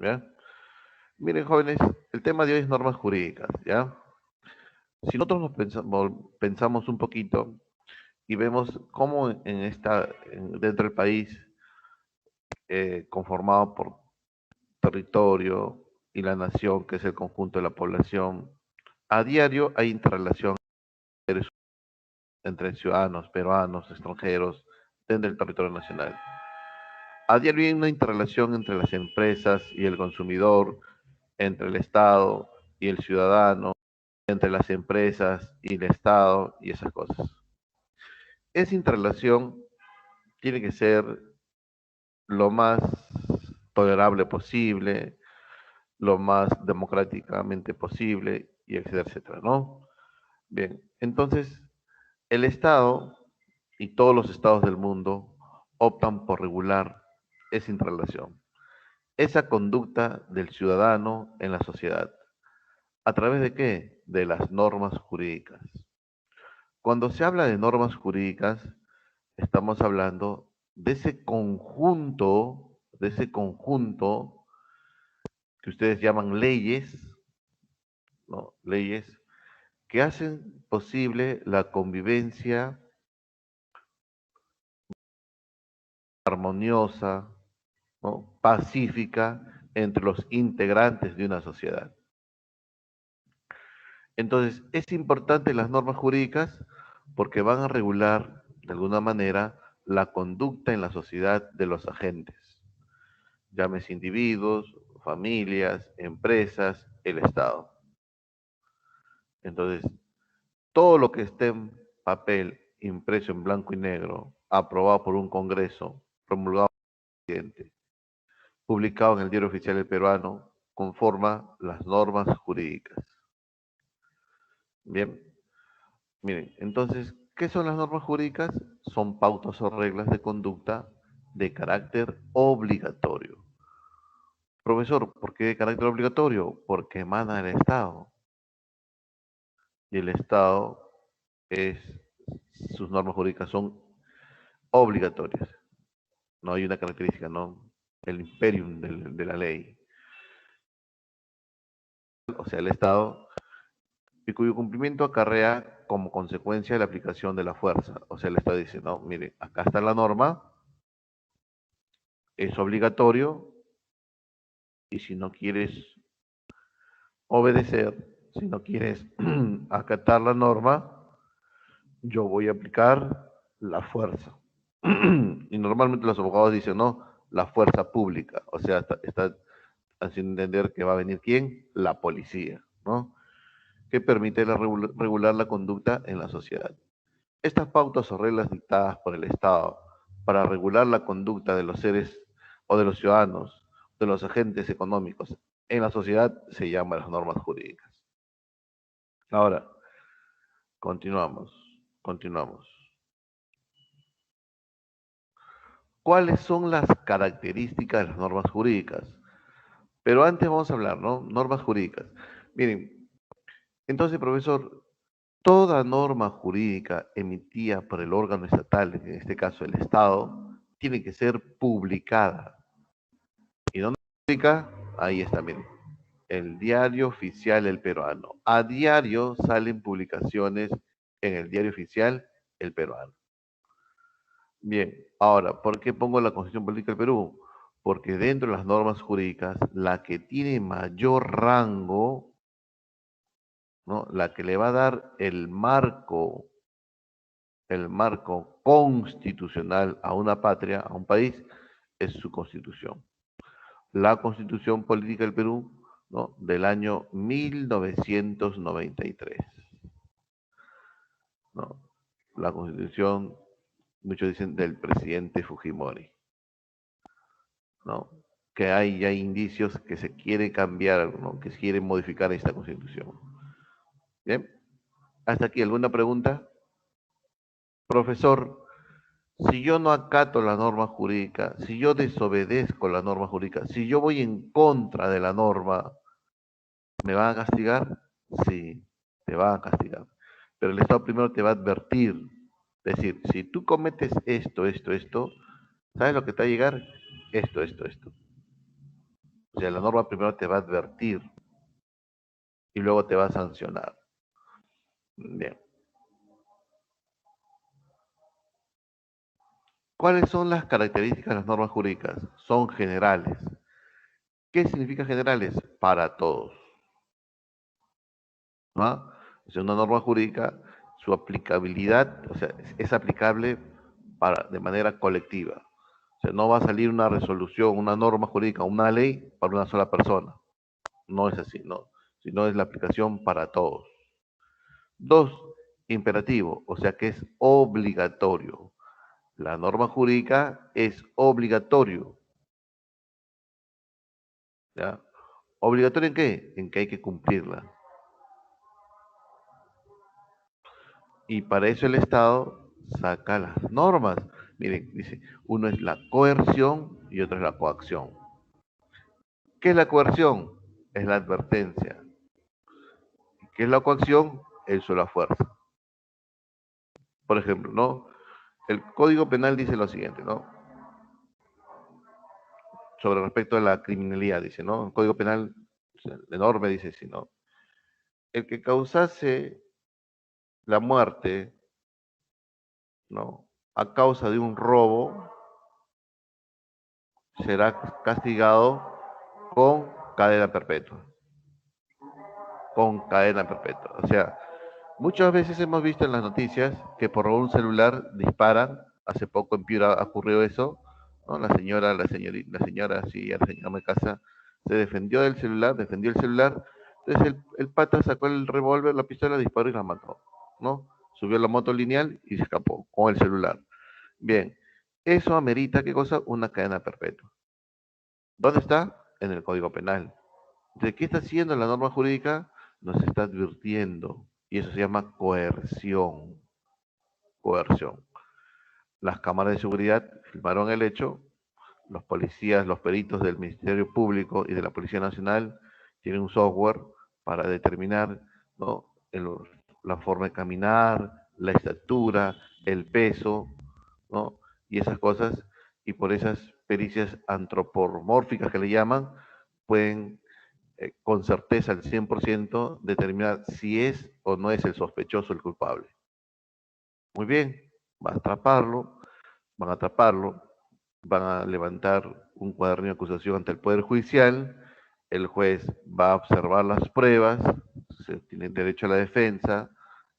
¿Ya? Miren, jóvenes, el tema de hoy es normas jurídicas, ¿ya? Si nosotros pensamos un poquito y vemos cómo dentro del país, conformado por territorio y la nación, que es el conjunto de la población, a diario hay interrelación entre ciudadanos, peruanos, extranjeros, dentro del territorio nacional. A diario hay una interrelación entre las empresas y el consumidor, entre el Estado y el ciudadano, entre las empresas y el Estado y esas cosas. Esa interrelación tiene que ser lo más tolerable posible, lo más democráticamente posible, y etcétera, etcétera, ¿no? Bien, entonces el Estado y todos los estados del mundo optan por regular esa interrelación, esa conducta del ciudadano en la sociedad. ¿A través de qué? De las normas jurídicas. Cuando se habla de normas jurídicas, estamos hablando de ese conjunto que ustedes llaman leyes, ¿no? Leyes que hacen posible la convivencia armoniosa, ¿no? Pacífica entre los integrantes de una sociedad. Entonces, es importante las normas jurídicas porque van a regular, de alguna manera, la conducta en la sociedad de los agentes, llámese individuos, familias, empresas, el Estado. Entonces, todo lo que esté en papel, impreso en blanco y negro, aprobado por un Congreso, promulgado por el presidente, publicado en el Diario Oficial del Peruano, conforma las normas jurídicas. Bien, miren, entonces, ¿qué son las normas jurídicas? Son pautas o reglas de conducta de carácter obligatorio. Profesor, ¿por qué de carácter obligatorio? Porque emana del Estado. Y el Estado es, sus normas jurídicas son obligatorias. No hay una característica, ¿no? El imperium de la ley. O sea, el Estado, y cuyo cumplimiento acarrea como consecuencia la aplicación de la fuerza. O sea, el Estado dice, no, mire, acá está la norma, es obligatorio, y si no quieres obedecer, si no quieres acatar la norma, yo voy a aplicar la fuerza. Y normalmente los abogados dicen, no, la fuerza pública. O sea, está haciendo entender que va a venir quién, la policía, ¿no? Que permite regular la conducta en la sociedad. Estas pautas o reglas dictadas por el Estado para regular la conducta de los seres o de los ciudadanos, de los agentes económicos en la sociedad se llaman las normas jurídicas. Ahora, continuamos, continuamos. ¿Cuáles son las características de las normas jurídicas? Pero antes vamos a hablar, ¿no? Normas jurídicas. Miren, entonces, profesor, toda norma jurídica emitida por el órgano estatal, en este caso el Estado, tiene que ser publicada. ¿Y dónde se publica? Ahí está, miren. El Diario Oficial El Peruano. A diario salen publicaciones en el Diario Oficial El Peruano. Bien, ahora, ¿por qué pongo la Constitución Política del Perú? Porque dentro de las normas jurídicas, la que tiene mayor rango, ¿no? La que le va a dar el marco constitucional a una patria, a un país, es su constitución. La Constitución Política del Perú, ¿no? Del año 1993, ¿no? La Constitución, muchos dicen, del presidente Fujimori, ¿no? Que hay ya indicios que se quiere cambiar, ¿no? Que se quiere modificar esta Constitución. Bien, hasta aquí, ¿alguna pregunta? Profesor, si yo no acato la norma jurídica, si yo desobedezco la norma jurídica, si yo voy en contra de la norma, ¿me van a castigar? Sí, te van a castigar. Pero el Estado primero te va a advertir. Es decir, si tú cometes esto, ¿sabes lo que te va a llegar? Esto. O sea, la norma primero te va a advertir y luego te va a sancionar. Bien. ¿Cuáles son las características de las normas jurídicas? Son generales. ¿Qué significa generales? Para todos. ¿No? Es una norma jurídica, su aplicabilidad, o sea, es aplicable de manera colectiva. O sea, no va a salir una resolución, una norma jurídica, una ley para una sola persona. No es así, no. Sino es la aplicación para todos. Dos, imperativo, o sea que es obligatorio. La norma jurídica es obligatorio. ¿Ya? ¿Obligatorio en qué? En que hay que cumplirla. Y para eso el Estado saca las normas. Miren, dice, uno es la coerción y otro es la coacción. ¿Qué es la coerción? Es la advertencia. ¿Qué es la coacción? El uso de la fuerza. Por ejemplo, ¿no? El Código Penal dice lo siguiente, ¿no? Sobre respecto a la criminalidad, dice, ¿no? El Código Penal enorme dice, si no. El que causase la muerte, ¿no? A causa de un robo, será castigado con cadena perpetua. Con cadena perpetua. O sea, muchas veces hemos visto en las noticias que por robar un celular disparan. Hace poco en Piura ocurrió eso. ¿No? La señora, sí, la señora me casa, se defendió del celular, defendió el celular. Entonces el pata sacó el revólver, la pistola, disparó y la mató. ¿No? Subió a la moto lineal y se escapó con el celular. Bien, eso amerita, ¿qué cosa? Una cadena perpetua. ¿Dónde está? En el Código Penal. ¿De qué está haciendo la norma jurídica? Nos está advirtiendo. Y eso se llama coerción. Coerción. Las cámaras de seguridad filmaron el hecho. Los policías, los peritos del Ministerio Público y de la Policía Nacional tienen un software para determinar, ¿no? La forma de caminar, la estatura, el peso, ¿no? Y esas cosas, y por esas pericias antropomórficas que le llaman, pueden con certeza al 100% determinar si es o no es el sospechoso el culpable. Muy bien, van a atraparlo, van a atraparlo, van a levantar un cuaderno de acusación ante el Poder Judicial, el juez va a observar las pruebas, se tiene derecho a la defensa,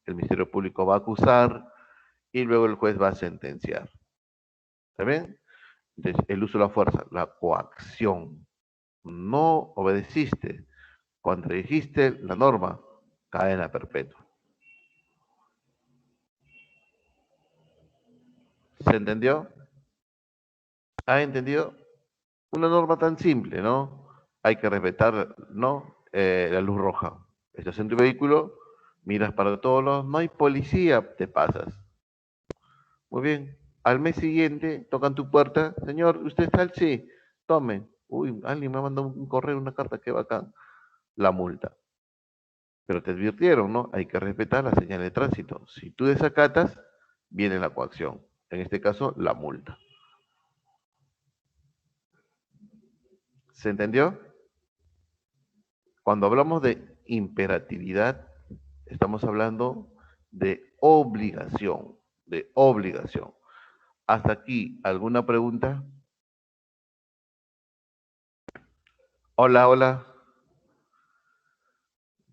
el Ministerio Público va a acusar y luego el juez va a sentenciar. ¿Está bien? Entonces, el uso de la fuerza, la coacción. No obedeciste, contradijiste la norma, cadena perpetua. ¿Se entendió? ¿Ha entendido? Una norma tan simple, ¿no? Hay que respetar, ¿no? La luz roja. Estás en tu vehículo, miras para todos lados, no hay policía, te pasas. Muy bien. Al mes siguiente tocan tu puerta, señor, ¿usted está al sí? Tome. Uy, alguien me ha mandado un correo, una carta, qué bacán. La multa. Pero te advirtieron, ¿no? Hay que respetar la señal de tránsito. Si tú desacatas, viene la coacción. En este caso, la multa. ¿Se entendió? Cuando hablamos de imperatividad, estamos hablando de obligación, de obligación. Hasta aquí, ¿alguna pregunta? Hola, hola.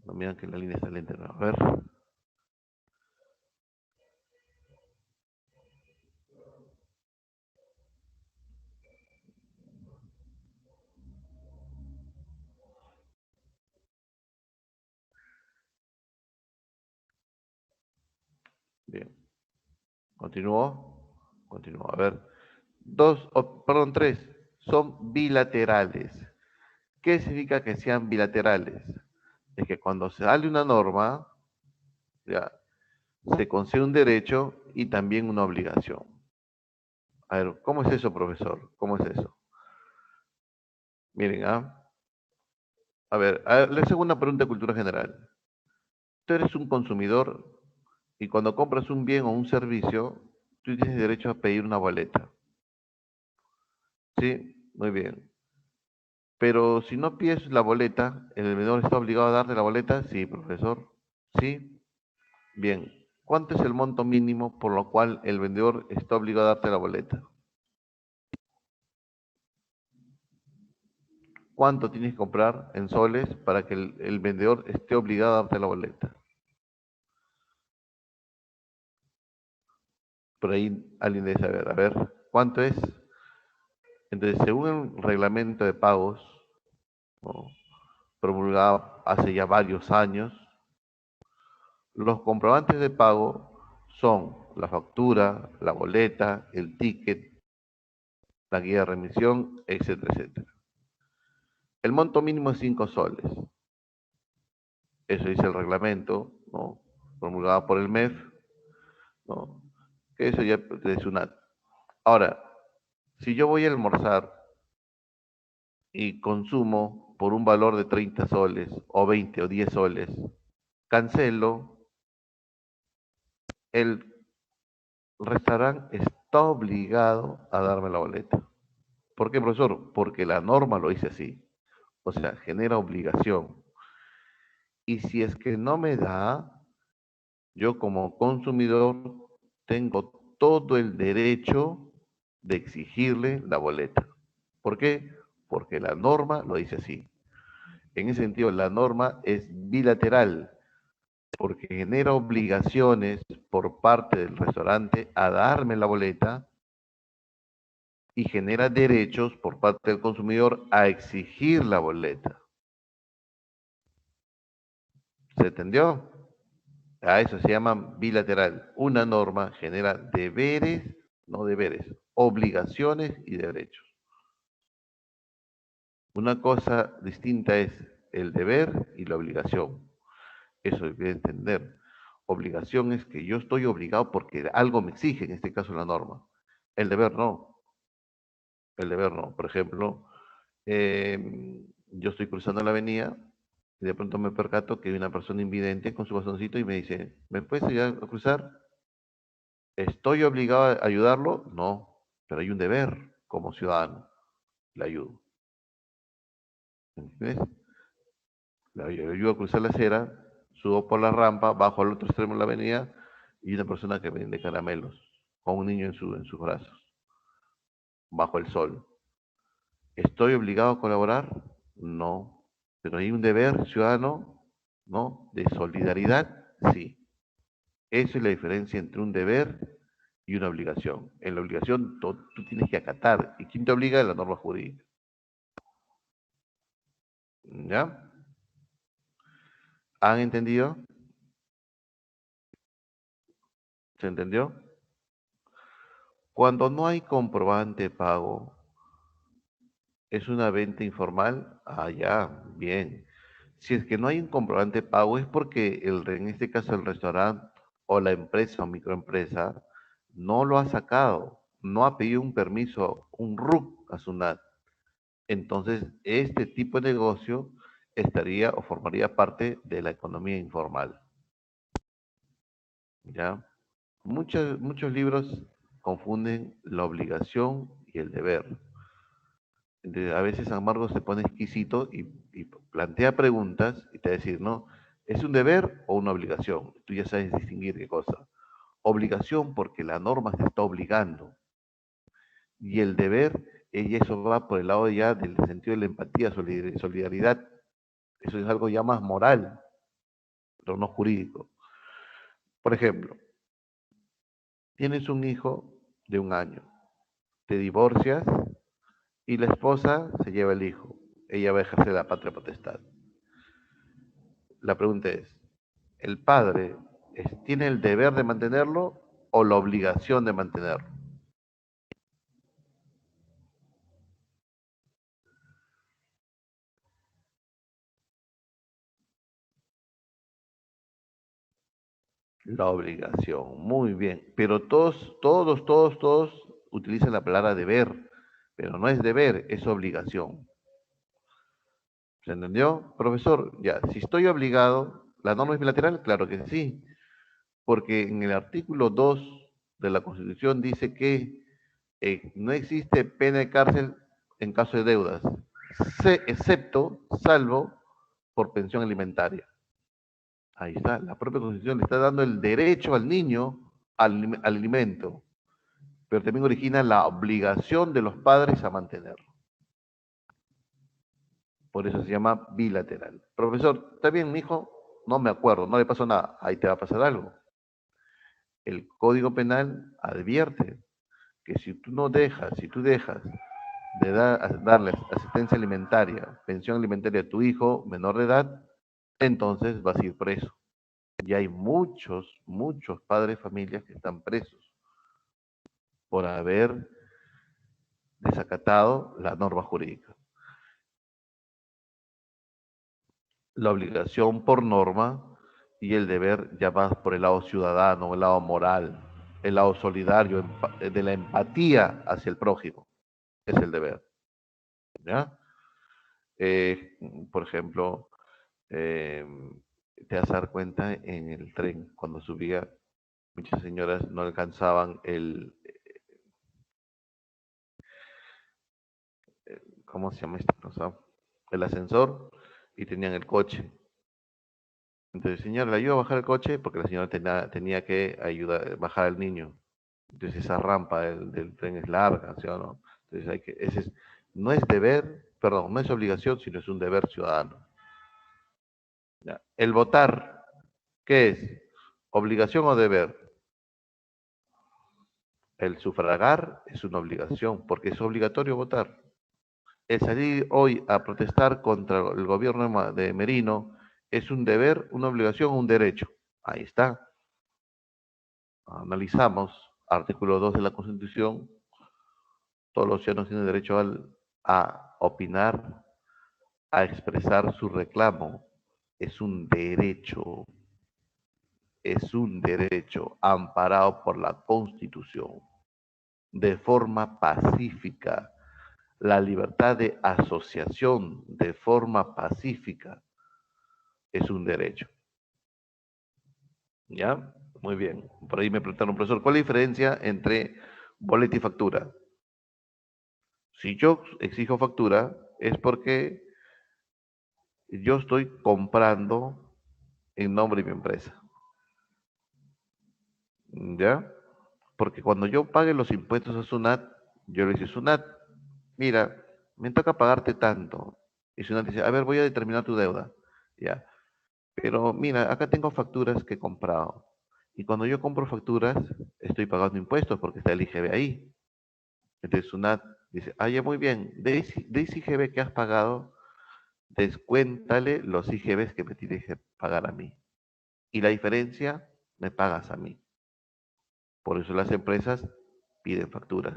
No miran que la línea está lenta, ¿no? A ver. Bien. ¿Continuó? Continuó. A ver. Perdón, tres. Son bilaterales. ¿Qué significa que sean bilaterales? Es que cuando se sale una norma, ya, se concede un derecho y también una obligación. A ver, ¿cómo es eso, profesor? ¿Cómo es eso? Miren, les hago una pregunta de cultura general. Tú eres un consumidor y cuando compras un bien o un servicio, tú tienes derecho a pedir una boleta. ¿Sí? Muy bien. Pero si no pides la boleta, ¿el vendedor está obligado a darte la boleta? Sí, profesor. Sí. Bien. ¿Cuánto es el monto mínimo por lo cual el vendedor está obligado a darte la boleta? ¿Cuánto tienes que comprar en soles para que el vendedor esté obligado a darte la boleta? Por ahí alguien debe saber. A ver, ¿cuánto es? Entonces, según el reglamento de pagos, ¿no?, promulgado hace ya varios años, los comprobantes de pago son la factura, la boleta, el ticket, la guía de remisión, etcétera, etcétera. El monto mínimo es 5 soles. Eso dice el reglamento, ¿no?, promulgado por el MEF, ¿no?, que eso ya es una. Ahora, si yo voy a almorzar y consumo por un valor de 30 soles, o 20 o 10 soles, cancelo, el restaurante está obligado a darme la boleta. ¿Por qué, profesor? Porque la norma lo dice así. O sea, genera obligación. Y si es que no me da, yo como consumidor tengo todo el derecho de exigirle la boleta. ¿Por qué? Porque la norma lo dice así. En ese sentido, la norma es bilateral, porque genera obligaciones por parte del restaurante a darme la boleta y genera derechos por parte del consumidor a exigir la boleta. ¿Se entendió? A eso se llama bilateral. Una norma genera deberes, no deberes, obligaciones y derechos. Una cosa distinta es el deber y la obligación. Eso hay que entender. Obligación es que yo estoy obligado porque algo me exige, en este caso la norma. El deber no. El deber no. Por ejemplo, yo estoy cruzando la avenida y de pronto me percato que hay una persona invidente con su bastoncito y me dice, ¿me puedes ayudar a cruzar? ¿Estoy obligado a ayudarlo? No, pero hay un deber como ciudadano. Le ayudo. ¿Entiendes? Le ayudo a cruzar la acera, subo por la rampa, bajo al otro extremo de la avenida y una persona que vende caramelos con un niño en sus brazos, bajo el sol. ¿Estoy obligado a colaborar? No. Pero hay un deber ciudadano, ¿no?, de solidaridad, sí. Esa es la diferencia entre un deber y una obligación. En la obligación tú tienes que acatar. ¿Y quién te obliga? La norma jurídica. ¿Ya? ¿Han entendido? ¿Se entendió? Cuando no hay comprobante de pago, ¿es una venta informal? Ah, ya, bien. Si es que no hay un comprobante de pago es porque en este caso el restaurante o la empresa o microempresa no lo ha sacado, no ha pedido un permiso, un RUC a SUNAT. Entonces, este tipo de negocio estaría o formaría parte de la economía informal. ¿Ya? Muchos libros confunden la obligación y el deber. A veces San Marcos se pone exquisito y plantea preguntas y te va a decir, ¿no? ¿Es un deber o una obligación? Tú ya sabes distinguir qué cosa. Obligación porque la norma se está obligando. Y el deber, y eso va por el lado ya del sentido de la empatía, solidaridad. Eso es algo ya más moral, pero no jurídico. Por ejemplo, tienes un hijo de 1 año, te divorcias y la esposa se lleva el hijo. Ella va a ejercer la patria potestad. La pregunta es, ¿el padre tiene el deber de mantenerlo o la obligación de mantenerlo? La obligación, muy bien. Pero todos utilizan la palabra deber, pero no es deber, es obligación. ¿Se entendió? Profesor, ya, si estoy obligado, ¿la norma es bilateral? Claro que sí, porque en el artículo 2 de la Constitución dice que no existe pena de cárcel en caso de deudas. salvo por pensión alimentaria. Ahí está, la propia Constitución le está dando el derecho al niño al alimento, pero también origina la obligación de los padres a mantenerlo. Por eso se llama bilateral. Profesor, ¿está bien, mi hijo? No me acuerdo, no le pasó nada. Ahí te va a pasar algo. El Código Penal advierte que si tú dejas de darle asistencia alimentaria, pensión alimentaria a tu hijo menor de edad, entonces vas a ir preso. Y hay muchos padres de familias que están presos por haber desacatado la norma jurídica. La obligación por norma y el deber ya va por el lado ciudadano, el lado moral, el lado solidario, de la empatía hacia el prójimo, es el deber. ¿Ya? Eh, por ejemplo, eh, te vas a dar cuenta en el tren, cuando subía, muchas señoras no alcanzaban ¿cómo se llama esta cosa? El ascensor y tenían el coche. Entonces, señora, le ayuda a bajar el coche porque la señora tenía que ayudar, bajar al niño. Entonces, esa rampa del tren es larga, ¿sí o no? Entonces, no es deber, perdón, no es obligación, sino es un deber ciudadano. ¿Ya? El votar, ¿qué es? ¿Obligación o deber? El sufragar es una obligación, porque es obligatorio votar. El salir hoy a protestar contra el gobierno de Merino es un deber, una obligación o un derecho. Ahí está. Analizamos, artículo 2 de la Constitución, todos los ciudadanos tienen derecho a opinar, a expresar su reclamo. Es es un derecho amparado por la Constitución de forma pacífica. La libertad de asociación de forma pacífica es un derecho. ¿Ya? Muy bien. Por ahí me preguntaron, profesor, ¿cuál es la diferencia entre boleto y factura? Si yo exijo factura, es porque yo estoy comprando en nombre de mi empresa. ¿Ya? Porque cuando yo pague los impuestos a SUNAT, yo le digo, SUNAT, mira, me toca pagarte tanto. Y SUNAT dice, a ver, voy a determinar tu deuda. Ya. Pero mira, acá tengo facturas que he comprado. Y cuando yo compro facturas, estoy pagando impuestos porque está el IGB ahí. Entonces SUNAT dice, ah, ya muy bien, de ese IGB que has pagado, descuéntale los IGBs que me tienes que pagar a mí. Y la diferencia me pagas a mí. Por eso las empresas piden facturas.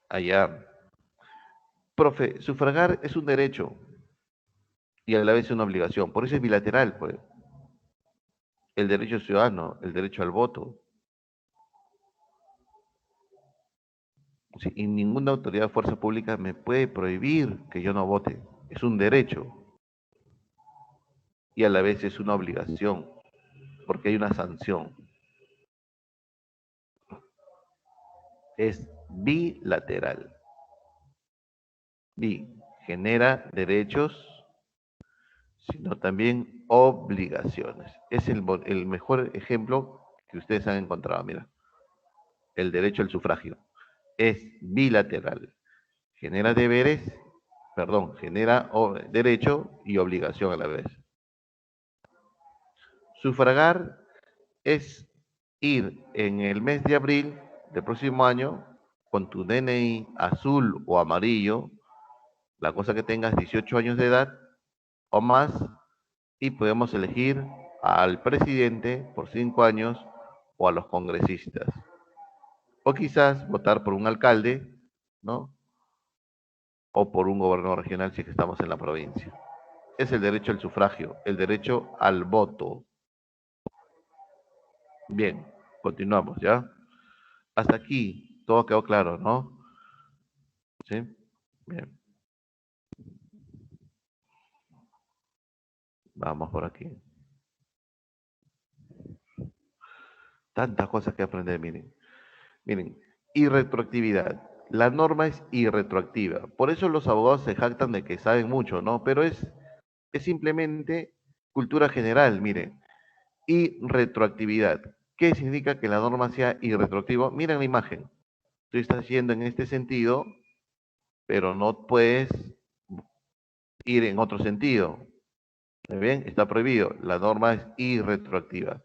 Allá, profe, sufragar es un derecho y a la vez una obligación. Por eso es bilateral, pues. El derecho ciudadano, el derecho al voto. Sí, y ninguna autoridad de fuerza pública me puede prohibir que yo no vote. Es un derecho y a la vez es una obligación, porque hay una sanción. Es bilateral. Bi, genera derechos, sino también obligaciones. Es el mejor ejemplo que ustedes han encontrado, mira, el derecho al sufragio. Es bilateral. Genera deberes, perdón, genera derecho y obligación a la vez. Sufragar es ir en el mes de abril del próximo año con tu DNI azul o amarillo, la cosa que tengas 18 años de edad o más, y podemos elegir al presidente por 5 años o a los congresistas. O quizás votar por un alcalde, ¿no? O por un gobernador regional si es que estamos en la provincia. Es el derecho al sufragio, el derecho al voto. Bien, continuamos, ¿ya? Hasta aquí todo quedó claro, ¿no? ¿Sí? Bien, vamos por aquí. Tantas cosas que aprender, miren. Miren, irretroactividad. La norma es irretroactiva. Por eso los abogados se jactan de que saben mucho, ¿no? Pero es simplemente cultura general, miren. Irretroactividad. ¿Qué significa que la norma sea irretroactiva? Miren la imagen. Tú estás yendo en este sentido, pero no puedes ir en otro sentido. ¿Está bien? Está prohibido. La norma es irretroactiva.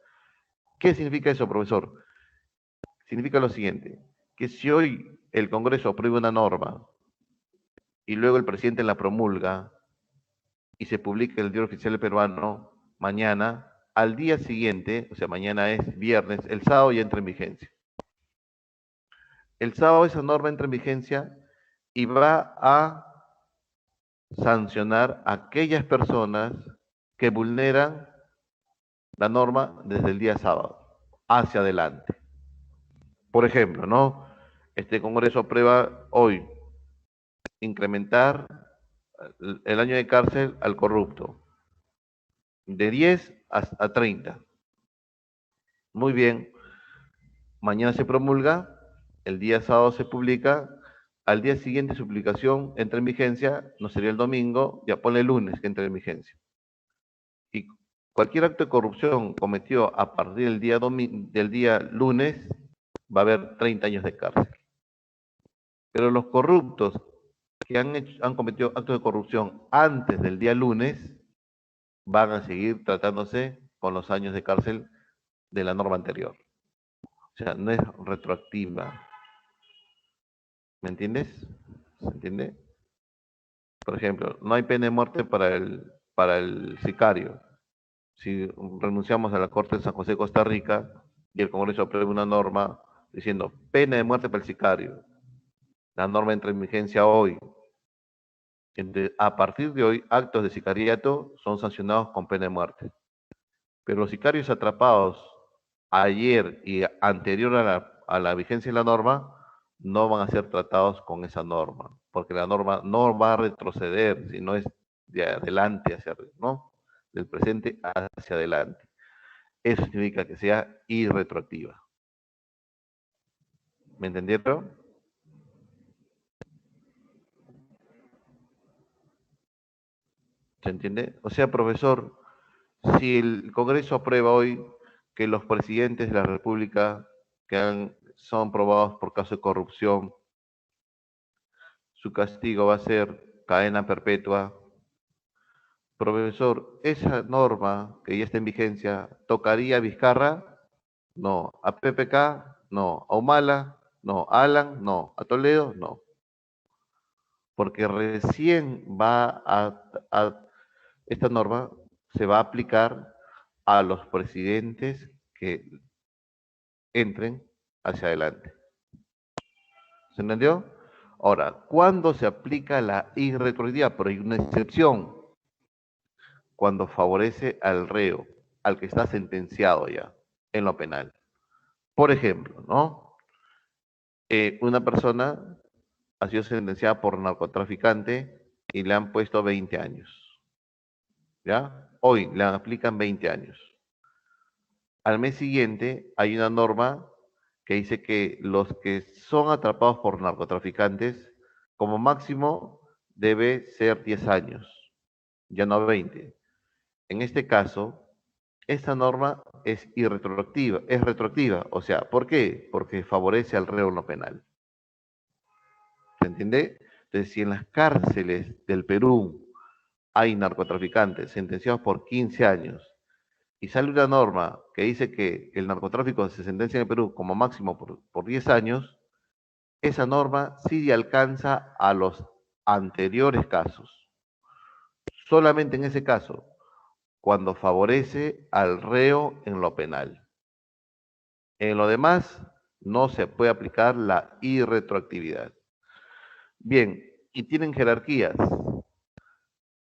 ¿Qué significa eso, profesor? Significa lo siguiente, que si hoy el Congreso aprueba una norma y luego el presidente la promulga y se publica en el Diario Oficial Peruano mañana, al día siguiente, o sea, mañana es viernes, el sábado ya entra en vigencia. El sábado esa norma entra en vigencia y va a sancionar a aquellas personas que vulneran la norma desde el día sábado hacia adelante. Por ejemplo, ¿no? Este Congreso aprueba hoy incrementar el año de cárcel al corrupto, de 10 a 30. Muy bien, mañana se promulga, el día sábado se publica, al día siguiente su publicación entra en vigencia, no sería el domingo, ya ponle el lunes que entra en vigencia. Y cualquier acto de corrupción cometido a partir del día lunes va a haber 30 años de cárcel. Pero los corruptos que han cometido actos de corrupción antes del día lunes van a seguir tratándose con los años de cárcel de la norma anterior. O sea, no es retroactiva. ¿Me entiendes? ¿Se entiende? Por ejemplo, no hay pena de muerte para el sicario. Si renunciamos a la Corte de San José de Costa Rica y el Congreso aprueba una norma diciendo pena de muerte para el sicario, la norma entra en vigencia hoy. Entonces, a partir de hoy, actos de sicariato son sancionados con pena de muerte. Pero los sicarios atrapados ayer y anterior a la vigencia de la norma no van a ser tratados con esa norma, porque la norma no va a retroceder, sino es de adelante hacia arriba, ¿no? Del presente hacia adelante. Eso significa que sea irretroactiva. ¿Me entendieron? ¿Se entiende? O sea, profesor, si el Congreso aprueba hoy que los presidentes de la República son probados por caso de corrupción, su castigo va a ser cadena perpetua. Profesor, ¿esa norma que ya está en vigencia tocaría a Vizcarra? No. ¿A PPK? No. ¿A Humala? No. ¿A Alan? No. ¿A Toledo? No. Porque recién esta norma se va a aplicar a los presidentes que entren hacia adelante. ¿Se entendió? Ahora, ¿cuándo se aplica la irretroactividad? Pero hay una excepción, cuando favorece al reo, al que está sentenciado ya en lo penal. Por ejemplo, ¿no? Una persona ha sido sentenciada por narcotraficante y le han puesto 20 años. ¿Ya? Hoy le aplican 20 años. Al mes siguiente hay una norma que dice que los que son atrapados por narcotraficantes, como máximo debe ser 10 años, ya no 20. En este caso, esta norma es retroactiva. O sea, ¿por qué? Porque favorece al reo en lo penal. ¿Se entiende? Entonces, si en las cárceles del Perú hay narcotraficantes sentenciados por 15 años y sale una norma que dice que el narcotráfico se sentencia en el Perú como máximo por 10 años, esa norma sí alcanza a los anteriores casos. Solamente en ese caso, cuando favorece al reo en lo penal. En lo demás, no se puede aplicar la irretroactividad. Bien, y tienen jerarquías.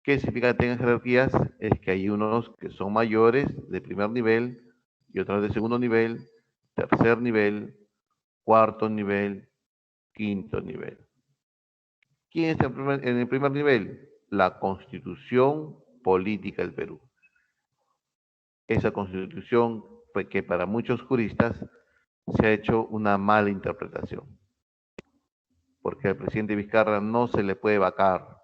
¿Qué significa que tengan jerarquías? Es que hay unos que son mayores de primer nivel y otros de segundo nivel, tercer nivel, cuarto nivel, quinto nivel. ¿Quién está en el primer nivel? La Constitución Política del Perú. Esa Constitución que para muchos juristas se ha hecho una mala interpretación, porque al presidente Vizcarra no se le puede vacar,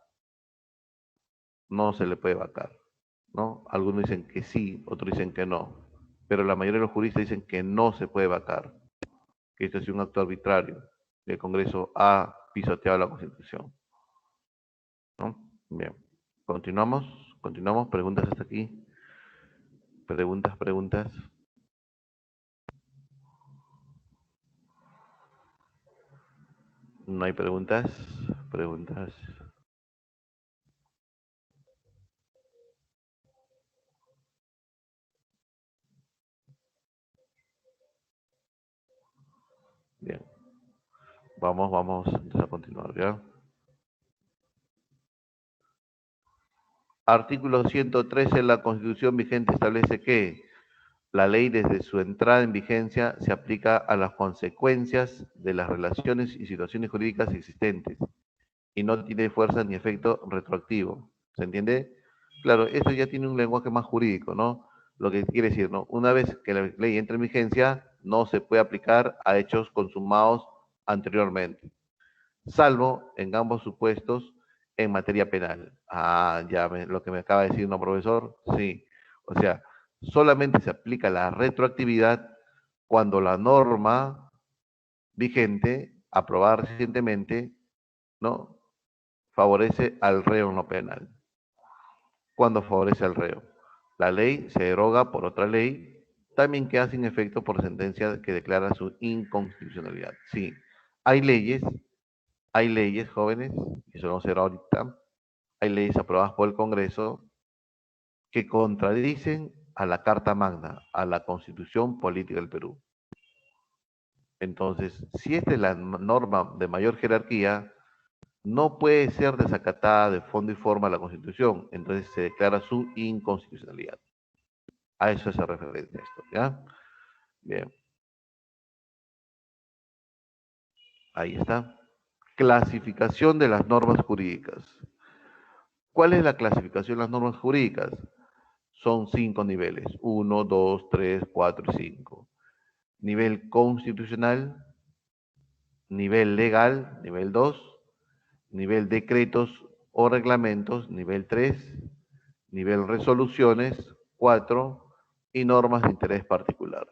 no se le puede vacar, ¿no? Algunos dicen que sí, otros dicen que no, pero la mayoría de los juristas dicen que no se puede vacar, que esto es un acto arbitrario, que el Congreso ha pisoteado la Constitución, ¿no? Bien, continuamos, continuamos, preguntas hasta aquí, preguntas, preguntas. No hay preguntas, preguntas. Bien, vamos entonces a continuar, ¿ya? Artículo 113 de la Constitución vigente establece que la ley desde su entrada en vigencia se aplica a las consecuencias de las relaciones y situaciones jurídicas existentes y no tiene fuerza ni efecto retroactivo. ¿Se entiende? Claro, esto ya tiene un lenguaje más jurídico, ¿no? Lo que quiere decir, ¿no? Una vez que la ley entra en vigencia, no se puede aplicar a hechos consumados anteriormente, salvo en ambos supuestos en materia penal. Ah, ya lo que me acaba de decir un profesor, sí. O sea, solamente se aplica la retroactividad cuando la norma vigente, aprobada recientemente, ¿no? Favorece al reo en lo penal. Cuando favorece al reo. La ley se deroga por otra ley, también queda sin efecto por sentencia que declara su inconstitucionalidad. Sí, hay leyes jóvenes, y eso lo vamos a ver ahorita, hay leyes aprobadas por el Congreso que contradicen a la Carta Magna, a la Constitución Política del Perú. Entonces, si esta es la norma de mayor jerarquía, no puede ser desacatada de fondo y forma la Constitución, entonces se declara su inconstitucionalidad. A eso se refiere esto, ¿ya? Bien, ahí está. Clasificación de las normas jurídicas. ¿Cuál es la clasificación de las normas jurídicas? Son 5 niveles, 1, 2, 3, 4 y 5. Nivel constitucional, nivel legal, nivel 2, nivel decretos o reglamentos, nivel 3, nivel resoluciones, 4, y normas de interés particular.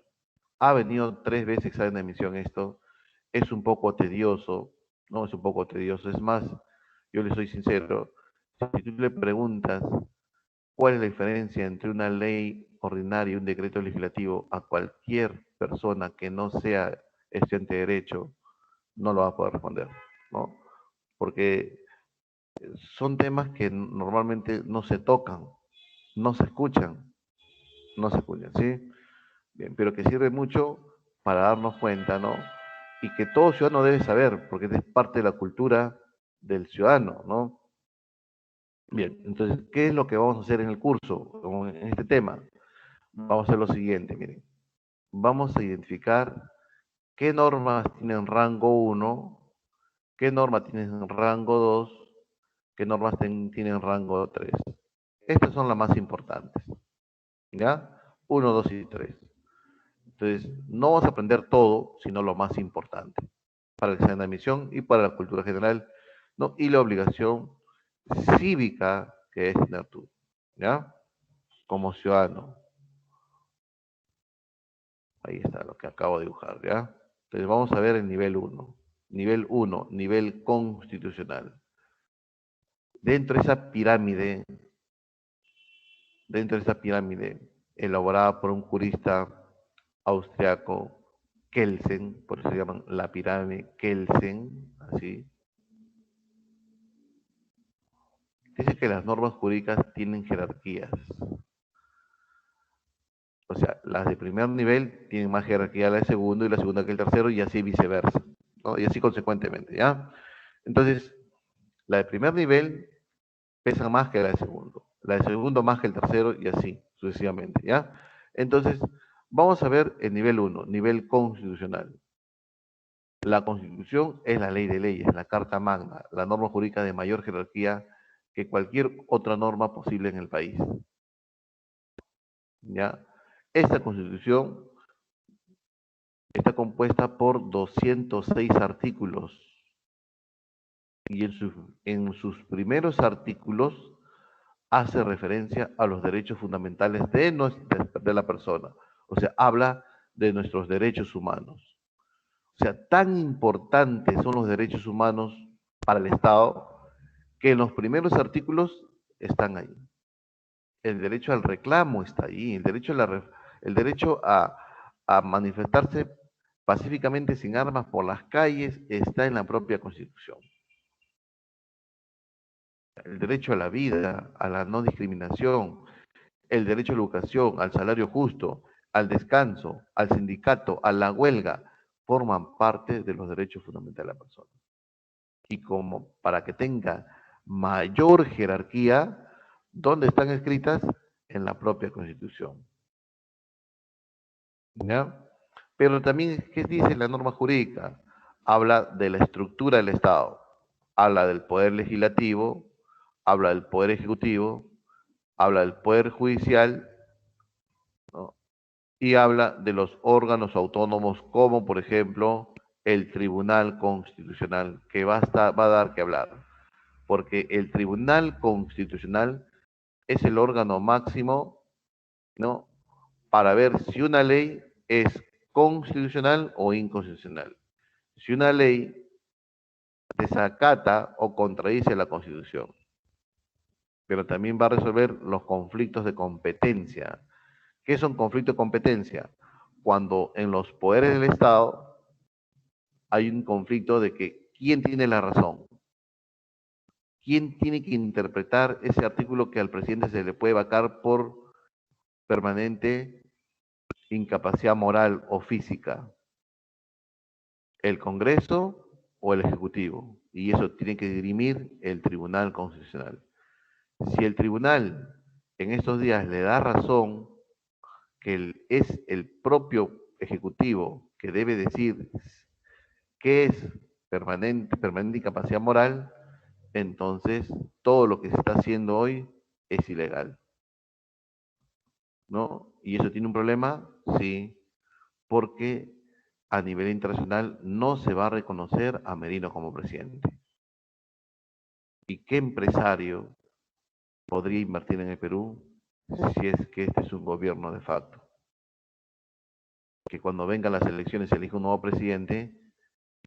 Ha venido 3 veces examen de emisión esto, es un poco tedioso, ¿no? Es un poco tedioso. Es más, yo le soy sincero, si tú le preguntas cuál es la diferencia entre una ley ordinaria y un decreto legislativo a cualquier persona que no sea estudiante de derecho, no lo va a poder responder, ¿no? Porque son temas que normalmente no se tocan, no se escuchan, no se escuchan, ¿sí? Bien, pero que sirve mucho para darnos cuenta, ¿no? Y que todo ciudadano debe saber, porque es parte de la cultura del ciudadano, ¿no? Bien, entonces, ¿qué es lo que vamos a hacer en el curso, en este tema? Vamos a hacer lo siguiente, miren. Vamos a identificar qué normas tienen rango 1, qué normas tienen rango 2, qué normas tienen rango 3. Estas son las más importantes, ¿ya? 1, 2 y 3. Entonces, no vamos a aprender todo, sino lo más importante para el examen de admisión y para la cultura general, ¿no? Y la obligación cívica que es tener tú, ¿ya? Como ciudadano. Ahí está lo que acabo de dibujar, ¿ya? Entonces vamos a ver el nivel 1. Nivel 1, nivel constitucional. Dentro de esa pirámide, dentro de esa pirámide elaborada por un jurista austriaco, Kelsen, por eso se llaman la pirámide Kelsen, así. Dice que las normas jurídicas tienen jerarquías. O sea, las de primer nivel tienen más jerarquía que la de segundo y la segunda que el tercero y así viceversa, ¿no? Y así consecuentemente, ¿ya? Entonces, la de primer nivel pesa más que la de segundo, la de segundo más que el tercero y así sucesivamente, ¿ya? Entonces, vamos a ver el nivel 1, nivel constitucional. La Constitución es la ley de leyes, la Carta Magna, la norma jurídica de mayor jerarquía que cualquier otra norma posible en el país, ¿ya? Esta Constitución está compuesta por 206 artículos y en sus primeros artículos hace referencia a los derechos fundamentales de la persona. O sea, habla de nuestros derechos humanos. O sea, tan importantes son los derechos humanos para el Estado que en los primeros artículos están ahí. El derecho al reclamo está ahí, el derecho a manifestarse pacíficamente sin armas por las calles está en la propia Constitución. El derecho a la vida, a la no discriminación, el derecho a la educación, al salario justo, al descanso, al sindicato, a la huelga, forman parte de los derechos fundamentales de la persona. Y como para que tenga mayor jerarquía, ¿dónde están escritas? En la propia Constitución. ¿Ya? Pero también, ¿qué dice la norma jurídica? Habla de la estructura del Estado, habla del poder legislativo, habla del poder ejecutivo, habla del poder judicial, ¿no? Y habla de los órganos autónomos como, por ejemplo, el Tribunal Constitucional, que va a dar que hablar, porque el Tribunal Constitucional es el órgano máximo, ¿no? Para ver si una ley es constitucional o inconstitucional. Si una ley desacata o contradice la Constitución, pero también va a resolver los conflictos de competencia. ¿Qué son conflictos de competencia? Cuando en los poderes del Estado hay un conflicto de que quién tiene la razón, quién tiene que interpretar ese artículo que al presidente se le puede vacar por permanente incapacidad moral o física, el Congreso o el Ejecutivo. Y eso tiene que dirimir el Tribunal Constitucional. Si el tribunal en estos días le da razón que es el propio Ejecutivo que debe decir qué es permanente incapacidad moral, entonces todo lo que se está haciendo hoy es ilegal. ¿No? ¿Y eso tiene un problema? Sí, porque a nivel internacional no se va a reconocer a Merino como presidente. ¿Y qué empresario podría invertir en el Perú si es que este es un gobierno de facto? Que cuando vengan las elecciones se elija un nuevo presidente,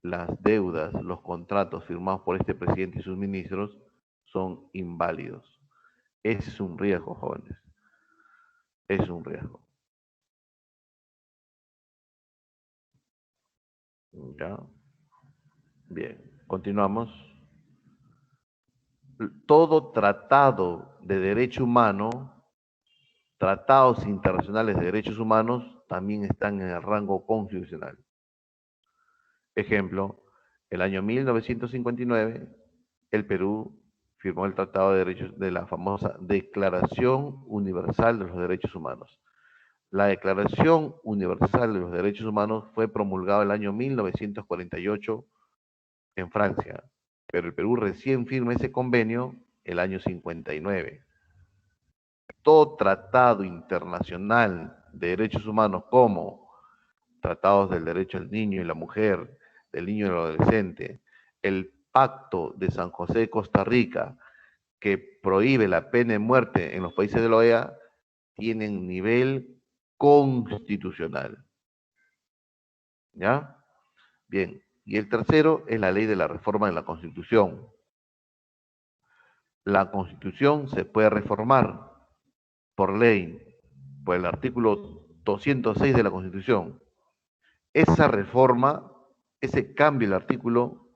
las deudas, los contratos firmados por este presidente y sus ministros son inválidos. Ese es un riesgo, jóvenes. Es un riesgo. ¿Ya? Bien, continuamos. Todo tratado de derecho humano, tratados internacionales de derechos humanos, también están en el rango constitucional. Ejemplo, el año 1959, el Perú firmó el Tratado de Derechos de la famosa Declaración Universal de los Derechos Humanos. La Declaración Universal de los Derechos Humanos fue promulgada el año 1948 en Francia, pero el Perú recién firma ese convenio el año 59. Todo tratado internacional de derechos humanos como tratados del derecho al niño y la mujer, del niño y el adolescente, el Pacto de San José de Costa Rica, que prohíbe la pena de muerte en los países de la OEA, tienen nivel constitucional. ¿Ya? Bien. Y el tercero es la ley de la reforma de la Constitución. La Constitución se puede reformar por ley, por el artículo 206 de la Constitución. Esa reforma, ese cambio del artículo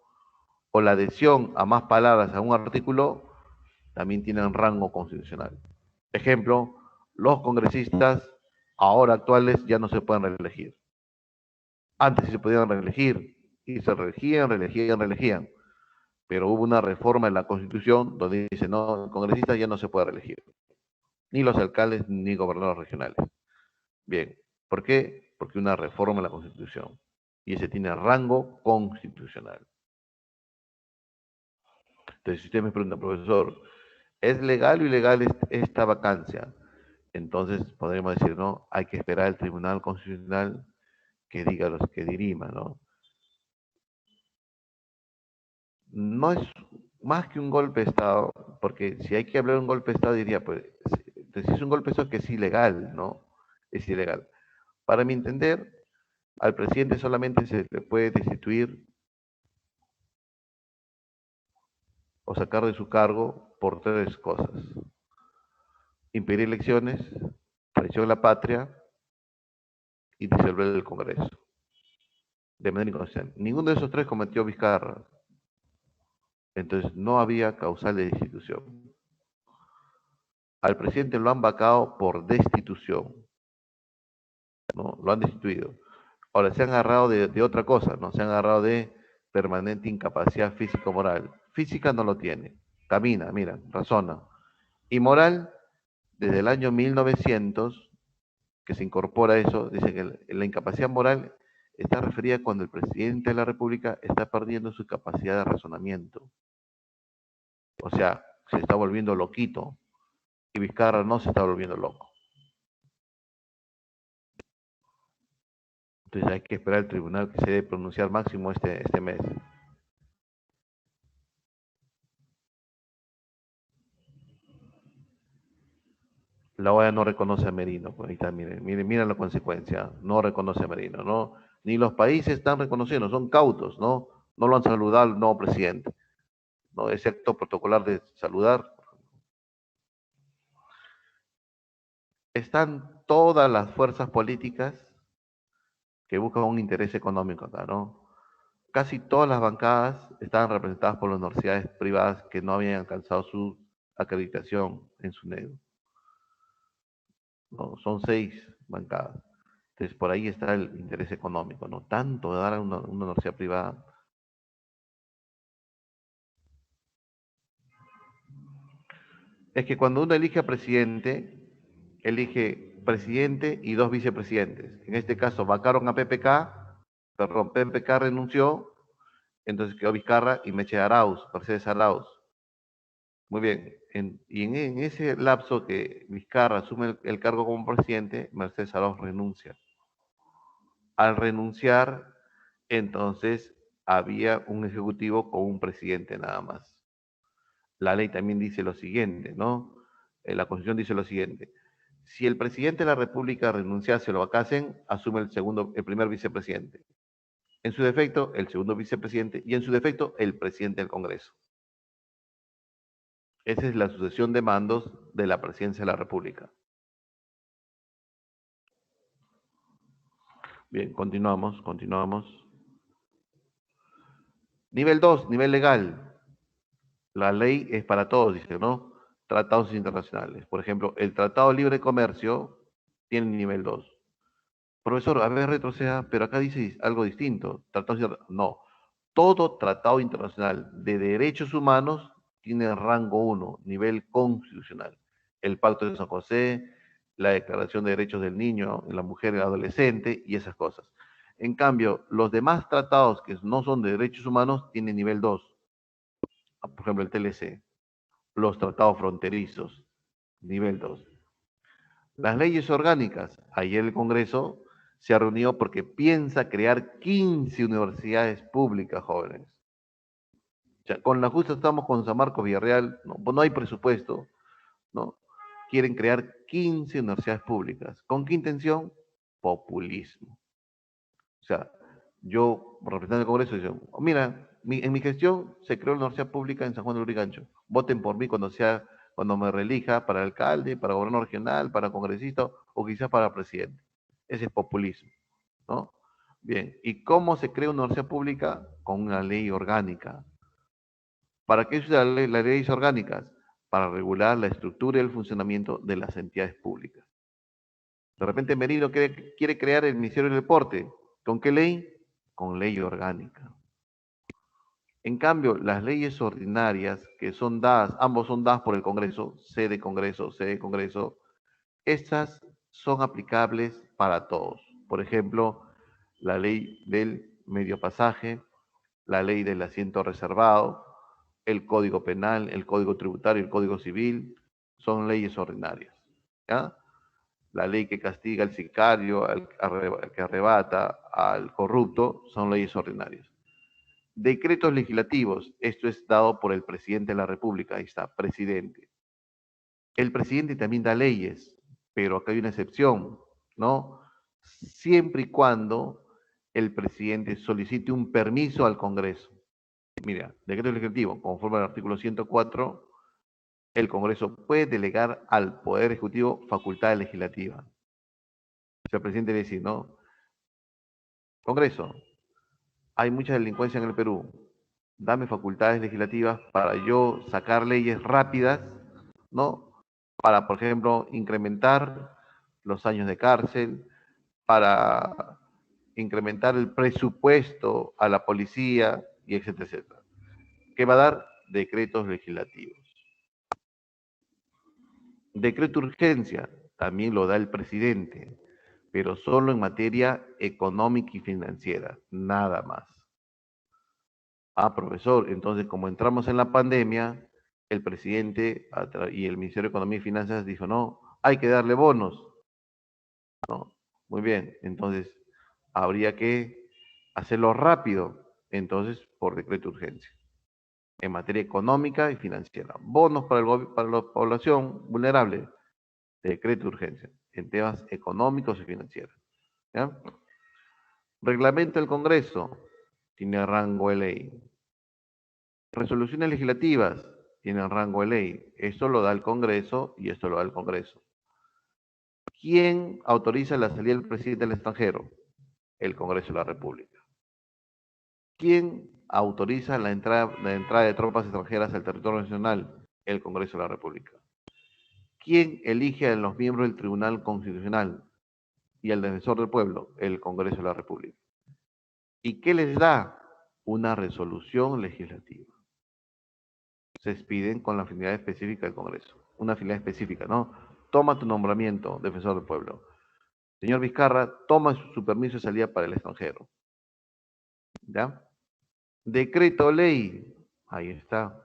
o la adhesión a más palabras a un artículo también tienen rango constitucional. Ejemplo, los congresistas ahora actuales ya no se pueden reelegir. Antes sí se podían reelegir y se reelegían. Pero hubo una reforma en la Constitución donde dice, no, el congresista ya no se puede reelegir. Ni los alcaldes ni gobernadores regionales. Bien, ¿por qué? Porque una reforma en la Constitución. Y ese tiene rango constitucional. Entonces, si usted me pregunta, profesor, ¿es legal o ilegal esta vacancia? Entonces podríamos decir, ¿no? Hay que esperar al Tribunal Constitucional que diga los que dirima, ¿no? No es más que un golpe de Estado, porque si hay que hablar de un golpe de Estado, diría, pues, si es un golpe de Estado que es ilegal, ¿no? Es ilegal. Para mi entender, al presidente solamente se le puede destituir o sacar de su cargo por tres cosas: impedir elecciones, traición a la patria y disolver el Congreso de manera inconstitucional. Ninguno de esos tres cometió Vizcarra, entonces no había causal de destitución. Al presidente lo han vacado por destitución, ¿no? Lo han destituido. Ahora se han agarrado de otra cosa, ¿no? Se han agarrado de permanente incapacidad físico-moral. Física no lo tiene, camina, mira, razona. Y moral, desde el año 1900, que se incorpora eso, dice que la incapacidad moral está referida cuando el presidente de la República está perdiendo su capacidad de razonamiento. O sea, se está volviendo loquito. Y Vizcarra no se está volviendo loco. Entonces hay que esperar al tribunal que se debe pronunciar máximo este mes. La OEA no reconoce a Merino, pues ahí está, miren la consecuencia, no reconoce a Merino, ¿no? Ni los países están reconociendo, son cautos, ¿no? No lo han saludado al nuevo presidente, ¿no? Ese acto protocolar de saludar. Están todas las fuerzas políticas que buscan un interés económico acá, ¿no? Casi todas las bancadas estaban representadas por las universidades privadas que no habían alcanzado su acreditación en SUNEDU, ¿no? Son 6 bancadas. Entonces, por ahí está el interés económico, ¿no? Tanto de dar a una universidad privada. Es que cuando uno elige a presidente, elige presidente y 2 vicepresidentes. En este caso, vacaron a PPK, perdón, PPK renunció, entonces quedó Vizcarra y Meche Arauz, Mercedes Arauz. Muy bien, en ese lapso que Vizcarra asume el cargo como presidente, Mercedes Arauz renuncia. Al renunciar, entonces había un ejecutivo con un presidente nada más. La ley también dice lo siguiente, ¿no? La Constitución dice lo siguiente: si el presidente de la República renunciase o lo vacasen, asume el primer vicepresidente. En su defecto, el segundo vicepresidente y en su defecto, el presidente del Congreso. Esa es la sucesión de mandos de la presidencia de la República. Bien, continuamos. Nivel 2, nivel legal. La ley es para todos, dice, ¿no? Tratados internacionales. Por ejemplo, el Tratado de Libre Comercio tiene nivel 2. Profesor, a ver, retroceda, pero acá dice algo distinto. No, todo tratado internacional de derechos humanos tiene rango 1, nivel constitucional. El Pacto de San José, la Declaración de Derechos del Niño, la Mujer y el Adolescente y esas cosas. En cambio, los demás tratados que no son de derechos humanos tienen nivel 2. Por ejemplo, el TLC, los tratados fronterizos, nivel 2. Las leyes orgánicas. Ayer el Congreso se ha reunido porque piensa crear 15 universidades públicas, jóvenes. O sea, con la justa estamos con San Marcos Villarreal, no, pues no hay presupuesto, ¿no? Quieren crear 15 universidades públicas. ¿Con qué intención? Populismo. O sea, yo, representante del Congreso, digo, mira, en mi gestión se creó la universidad pública en San Juan de Lurigancho. Voten por mí cuando me reelija para alcalde, para gobernador regional, para congresista o quizás para presidente. Ese es populismo, ¿no? Bien, ¿y cómo se crea una universidad pública? Con una ley orgánica. ¿Para qué usa las leyes orgánicas? Para regular la estructura y el funcionamiento de las entidades públicas. De repente Merino quiere crear el Ministerio del Deporte. ¿Con qué ley? Con ley orgánica. En cambio, las leyes ordinarias que son dadas, ambos son dadas por el Congreso, sede de Congreso, estas son aplicables para todos. Por ejemplo, la ley del medio pasaje, la ley del asiento reservado, el Código Penal, el Código Tributario, el Código Civil, son leyes ordinarias. ¿Ya? La ley que castiga al sicario, al que arrebata, al corrupto, son leyes ordinarias. Decretos legislativos, esto es dado por el presidente de la República, ahí está, presidente. El presidente también da leyes, pero acá hay una excepción, ¿no? Siempre y cuando el presidente solicite un permiso al Congreso. Mira, decreto legislativo, conforme al artículo 104, el Congreso puede delegar al Poder Ejecutivo facultades legislativas. O sea, el presidente le dice, ¿no? Congreso, hay mucha delincuencia en el Perú. Dame facultades legislativas para yo sacar leyes rápidas, ¿no? Para, por ejemplo, incrementar los años de cárcel, para incrementar el presupuesto a la policía, y etcétera, etcétera. ¿Qué va a dar? Decretos legislativos. Decreto de urgencia también lo da el presidente, pero solo en materia económica y financiera, nada más. Ah, profesor, entonces como entramos en la pandemia, el presidente y el Ministerio de Economía y Finanzas dijo, no, hay que darle bonos. No, muy bien, entonces habría que hacerlo rápido, entonces por decreto de urgencia, en materia económica y financiera. Bonos para la población vulnerable, decreto de urgencia, en temas económicos y financieros. ¿Ya? Reglamento del Congreso, tiene rango de ley. Resoluciones legislativas, tienen rango de ley. Esto lo da el Congreso y esto lo da el Congreso. ¿Quién autoriza la salida del presidente al extranjero? El Congreso de la República. ¿Quién autoriza la entrada de tropas extranjeras al territorio nacional? El Congreso de la República. ¿Quién elige a los miembros del Tribunal Constitucional y al defensor del pueblo? El Congreso de la República. ¿Y qué les da? Una resolución legislativa. Se expiden con la finalidad específica del Congreso. Una finalidad específica, ¿no? Toma tu nombramiento, defensor del pueblo. Señor Vizcarra, toma su permiso de salida para el extranjero. ¿Ya? Decreto ley. Ahí está.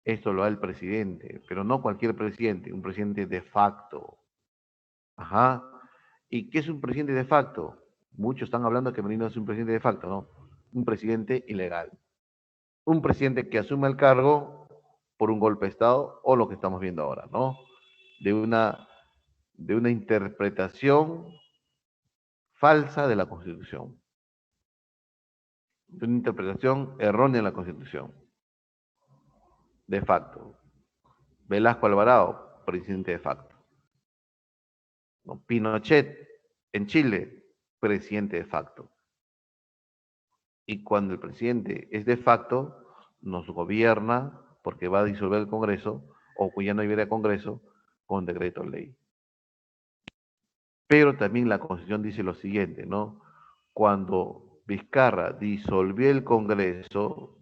Esto lo da el presidente, pero no cualquier presidente, un presidente de facto. Ajá. ¿Y qué es un presidente de facto? Muchos están hablando que Merino es un presidente de facto, ¿no? Un presidente ilegal. Un presidente que asume el cargo por un golpe de Estado o lo que estamos viendo ahora, ¿no? De una, de una interpretación falsa de la Constitución, de una interpretación errónea de la Constitución, de facto. Velasco Alvarado, presidente de facto. ¿No? Pinochet, en Chile, presidente de facto. Y cuando el presidente es de facto, nos gobierna porque va a disolver el Congreso, o ya no hubiera Congreso, con decreto ley. Pero también la Constitución dice lo siguiente, ¿no? Cuando Vizcarra disolvió el Congreso,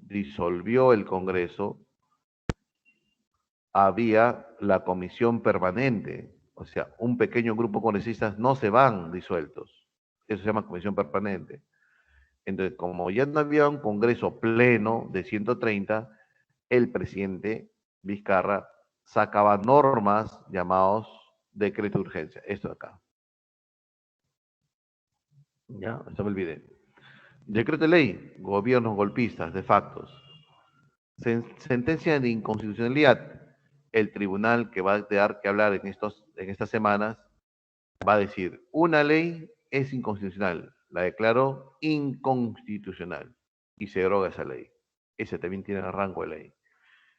había la comisión permanente, o sea, un pequeño grupo de congresistas no se van disueltos. Eso se llama comisión permanente. Entonces, como ya no había un Congreso pleno de 130, el presidente Vizcarra sacaba normas llamados decreto de urgencia. Esto de acá. Ya, esto me olvidé. Decreto de ley, gobiernos golpistas, de factos. Sentencia de inconstitucionalidad. El tribunal que va a dar que hablar en estas semanas va a decir, una ley es inconstitucional, la declaró inconstitucional y se deroga esa ley. Ese también tiene rango de ley.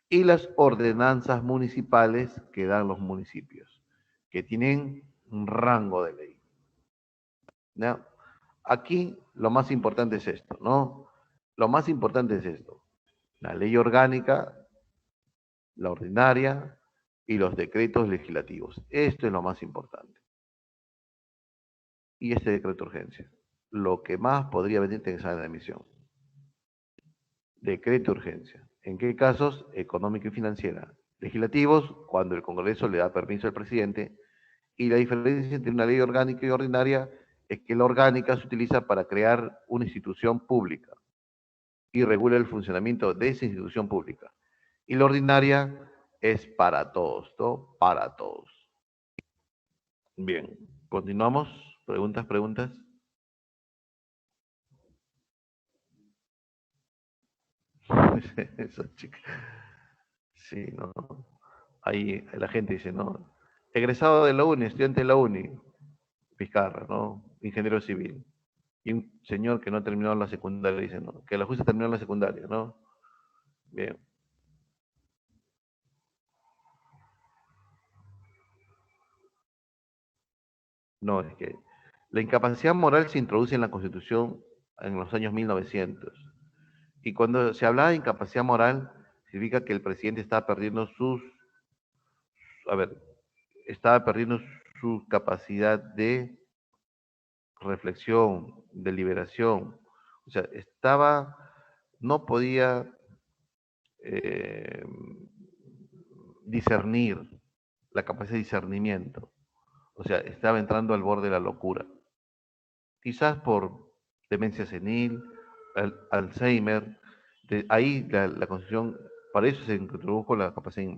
Y las ordenanzas municipales que dan los municipios, que tienen un rango de ley. ¿Ya? Aquí lo más importante es esto, ¿no? Lo más importante es esto. La ley orgánica, la ordinaria y los decretos legislativos. Esto es lo más importante. Y este decreto de urgencia. Lo que más podría venir en examen de admisión. Decreto de urgencia. ¿En qué casos? Económica y financiera. Legislativos, cuando el Congreso le da permiso al presidente. Y la diferencia entre una ley orgánica y ordinaria es que la orgánica se utiliza para crear una institución pública y regula el funcionamiento de esa institución pública. Y la ordinaria es para todos, ¿no? Para todos. Bien, continuamos. Preguntas, preguntas. Esa chica. Sí, no. Ahí la gente dice, ¿no? Egresado de la uni, estudiante de la uni, Vizcarra, ¿no? Ingeniero civil. Y un señor que no ha terminado la secundaria dice, ¿no? Que la justa terminó la secundaria, ¿no? Bien. No, es que la incapacidad moral se introduce en la Constitución en los años 1900. Y cuando se hablaba de incapacidad moral, significa que el presidente estaba perdiendo a ver, estaba perdiendo su capacidad de reflexión, de liberación. O sea, no podía eh, discernir, la capacidad de discernimiento. O sea, estaba entrando al borde de la locura. Quizás por demencia senil, Alzheimer. Ahí la Constitución, para eso se introdujo la capacidad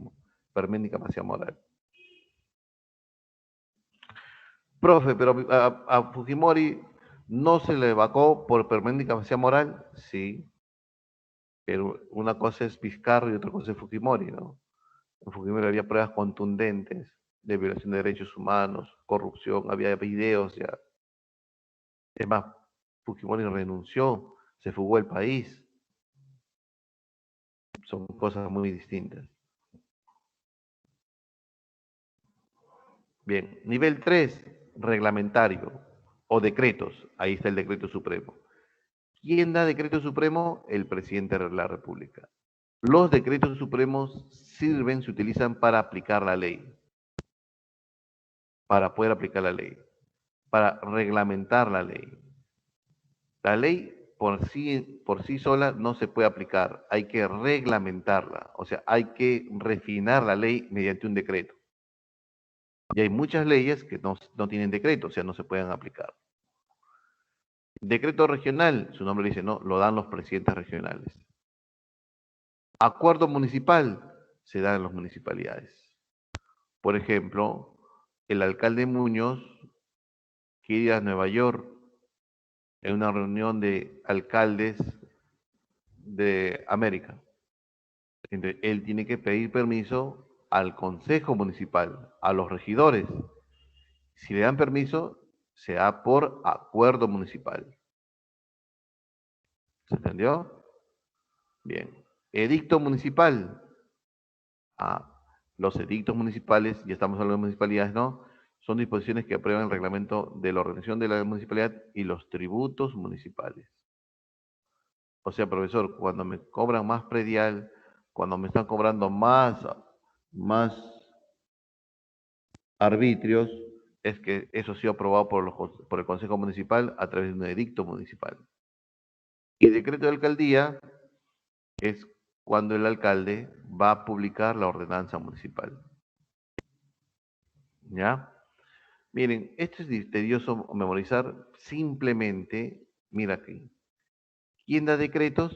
permanente y capacidad moral. Profe, pero a Fujimori no se le vacó por permanente y capacidad moral, sí, pero una cosa es Vizcarra y otra cosa es Fujimori, ¿no? En Fujimori había pruebas contundentes de violación de derechos humanos, corrupción, había videos ya. Es más, Fujimori renunció, se fugó el país. Son cosas muy distintas. Bien, nivel 3, reglamentario o decretos. Ahí está el decreto supremo. ¿Quién da decreto supremo? El presidente de la República. Los decretos supremos sirven, se utilizan para aplicar la ley, para poder aplicar la ley, para reglamentar la ley. La ley por sí sola no se puede aplicar, hay que reglamentarla, o sea, hay que refinar la ley mediante un decreto. Y hay muchas leyes que no tienen decreto, o sea, no se pueden aplicar. Decreto regional, su nombre dice, no, lo dan los presidentes regionales. Acuerdo municipal, se da en las municipalidades. Por ejemplo, el alcalde Muñoz quiere ir a Nueva York en una reunión de alcaldes de América. Entonces, él tiene que pedir permiso al consejo municipal, a los regidores. Si le dan permiso, se da por acuerdo municipal. ¿Se entendió? Bien. Edicto municipal. Ah, los edictos municipales, ya estamos hablando de municipalidades, ¿no? Son disposiciones que aprueban el reglamento de la organización de la municipalidad y los tributos municipales. O sea, profesor, cuando me cobran más predial, cuando me están cobrando más arbitrios, es que eso ha sido aprobado por el Consejo Municipal a través de un edicto municipal. Y el decreto de alcaldía es cuando el alcalde va a publicar la ordenanza municipal. ¿Ya? Miren, esto es tedioso memorizar. Simplemente, mira aquí. ¿Quién da decretos?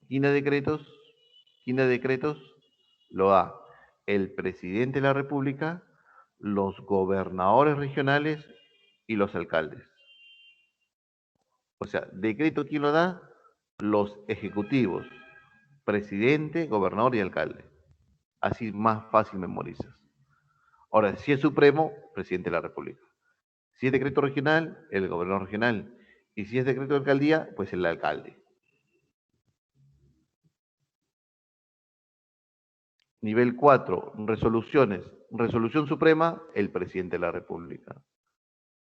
¿Quién da decretos? ¿Quién da decretos? Lo da el presidente de la República, los gobernadores regionales y los alcaldes. O sea, decreto, ¿quién lo da? Los ejecutivos, presidente, gobernador y alcalde. Así más fácil memorizas. Ahora, si es supremo, presidente de la República. Si es decreto regional, el gobernador regional. Y si es decreto de alcaldía, pues el alcalde. Nivel 4, resoluciones. Resolución suprema, el presidente de la República.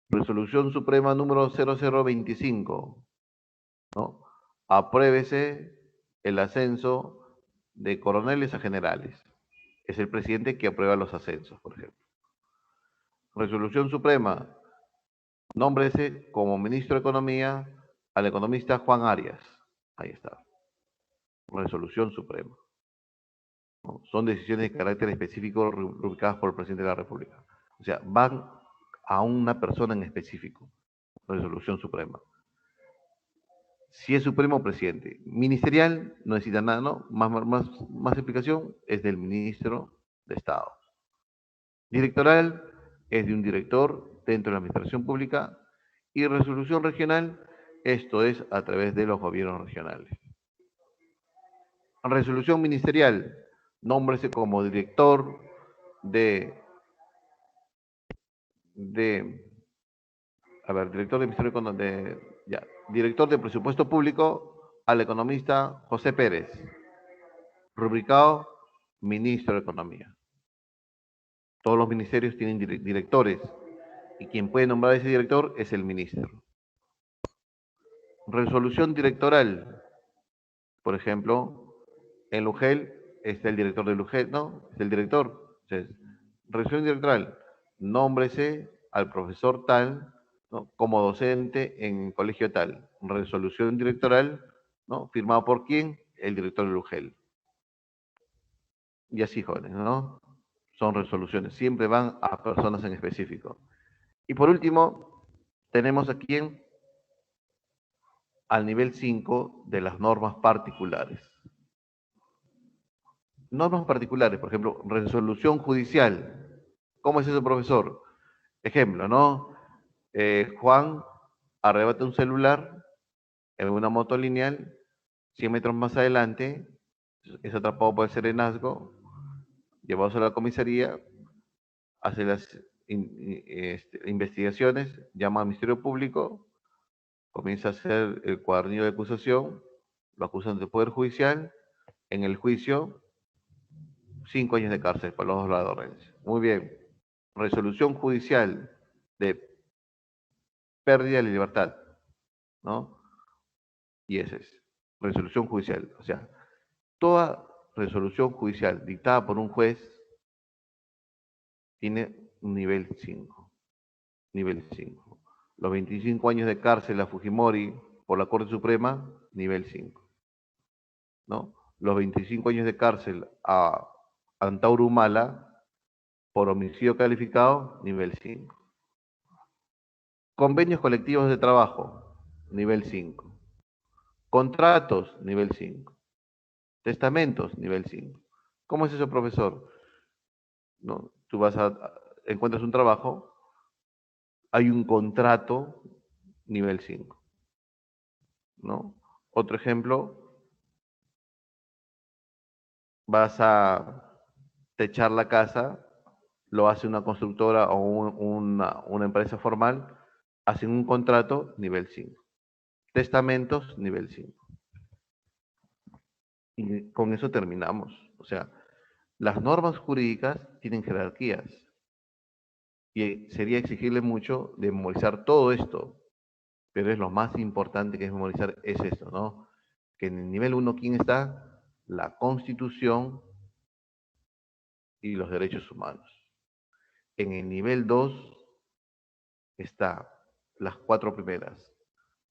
Resolución suprema número 0025, ¿no? Apruébese el ascenso de coroneles a generales. Es el presidente que aprueba los ascensos, por ejemplo. Resolución suprema, nómbrese como ministro de Economía al economista Juan Arias. Ahí está. Resolución suprema. ¿No? Son decisiones de carácter específico rubricadas por el presidente de la República. O sea, van a una persona en específico. Resolución suprema. Si es supremo, presidente. Ministerial, no necesita nada, ¿no? Más explicación es del ministro de Estado. Directoral es de un director dentro de la administración pública, y resolución regional, esto es a través de los gobiernos regionales. Resolución ministerial, nómbrese como director de, de director de Ministerio director de Presupuesto Público al economista José Pérez, rubricado Ministro de Economía. Todos los ministerios tienen directores y quien puede nombrar a ese director es el ministro. Resolución directoral, por ejemplo, en Lugel está el director de Lugel, ¿no? Es el director. Entonces, resolución directoral, nómbrese al profesor tal, ¿no? Como docente en colegio tal. Resolución directoral, ¿no? Firmado por quién? El director de Lugel. Y así, jóvenes, ¿no? Son resoluciones, siempre van a personas en específico. Y por último, tenemos aquí al nivel 5 de las normas particulares. Normas particulares, por ejemplo, resolución judicial. ¿Cómo es eso, profesor? Ejemplo, ¿no? Juan arrebata un celular en una moto lineal, 100 metros más adelante, es atrapado por el serenazgo, llevado a la comisaría, hace las investigaciones, llama al Ministerio Público, comienza a hacer el cuadernillo de acusación, lo acusan del Poder Judicial, en el juicio, 5 años de cárcel para los dos ladrones. Muy bien. Resolución judicial de pérdida de libertad, ¿no? Y esa es. Resolución judicial. O sea, toda resolución judicial dictada por un juez tiene un nivel 5. Nivel 5. Los 25 años de cárcel a Fujimori por la Corte Suprema, nivel 5. ¿No? Los 25 años de cárcel a Antauro Humala por homicidio calificado, nivel 5. Convenios colectivos de trabajo, nivel 5. Contratos, nivel 5. Testamentos, nivel 5. ¿Cómo es eso, profesor? ¿No? Tú encuentras un trabajo, hay un contrato, nivel 5. ¿No? Otro ejemplo, vas a techar la casa, lo hace una constructora o una empresa formal, hacen un contrato, nivel 5. Testamentos, nivel 5. Y con eso terminamos. O sea, las normas jurídicas tienen jerarquías y sería exigirle mucho de memorizar todo esto, pero es lo más importante que es memorizar es esto, ¿no? Que en el nivel 1, ¿quién está? La Constitución y los derechos humanos. En el nivel 2 está las 4 primeras,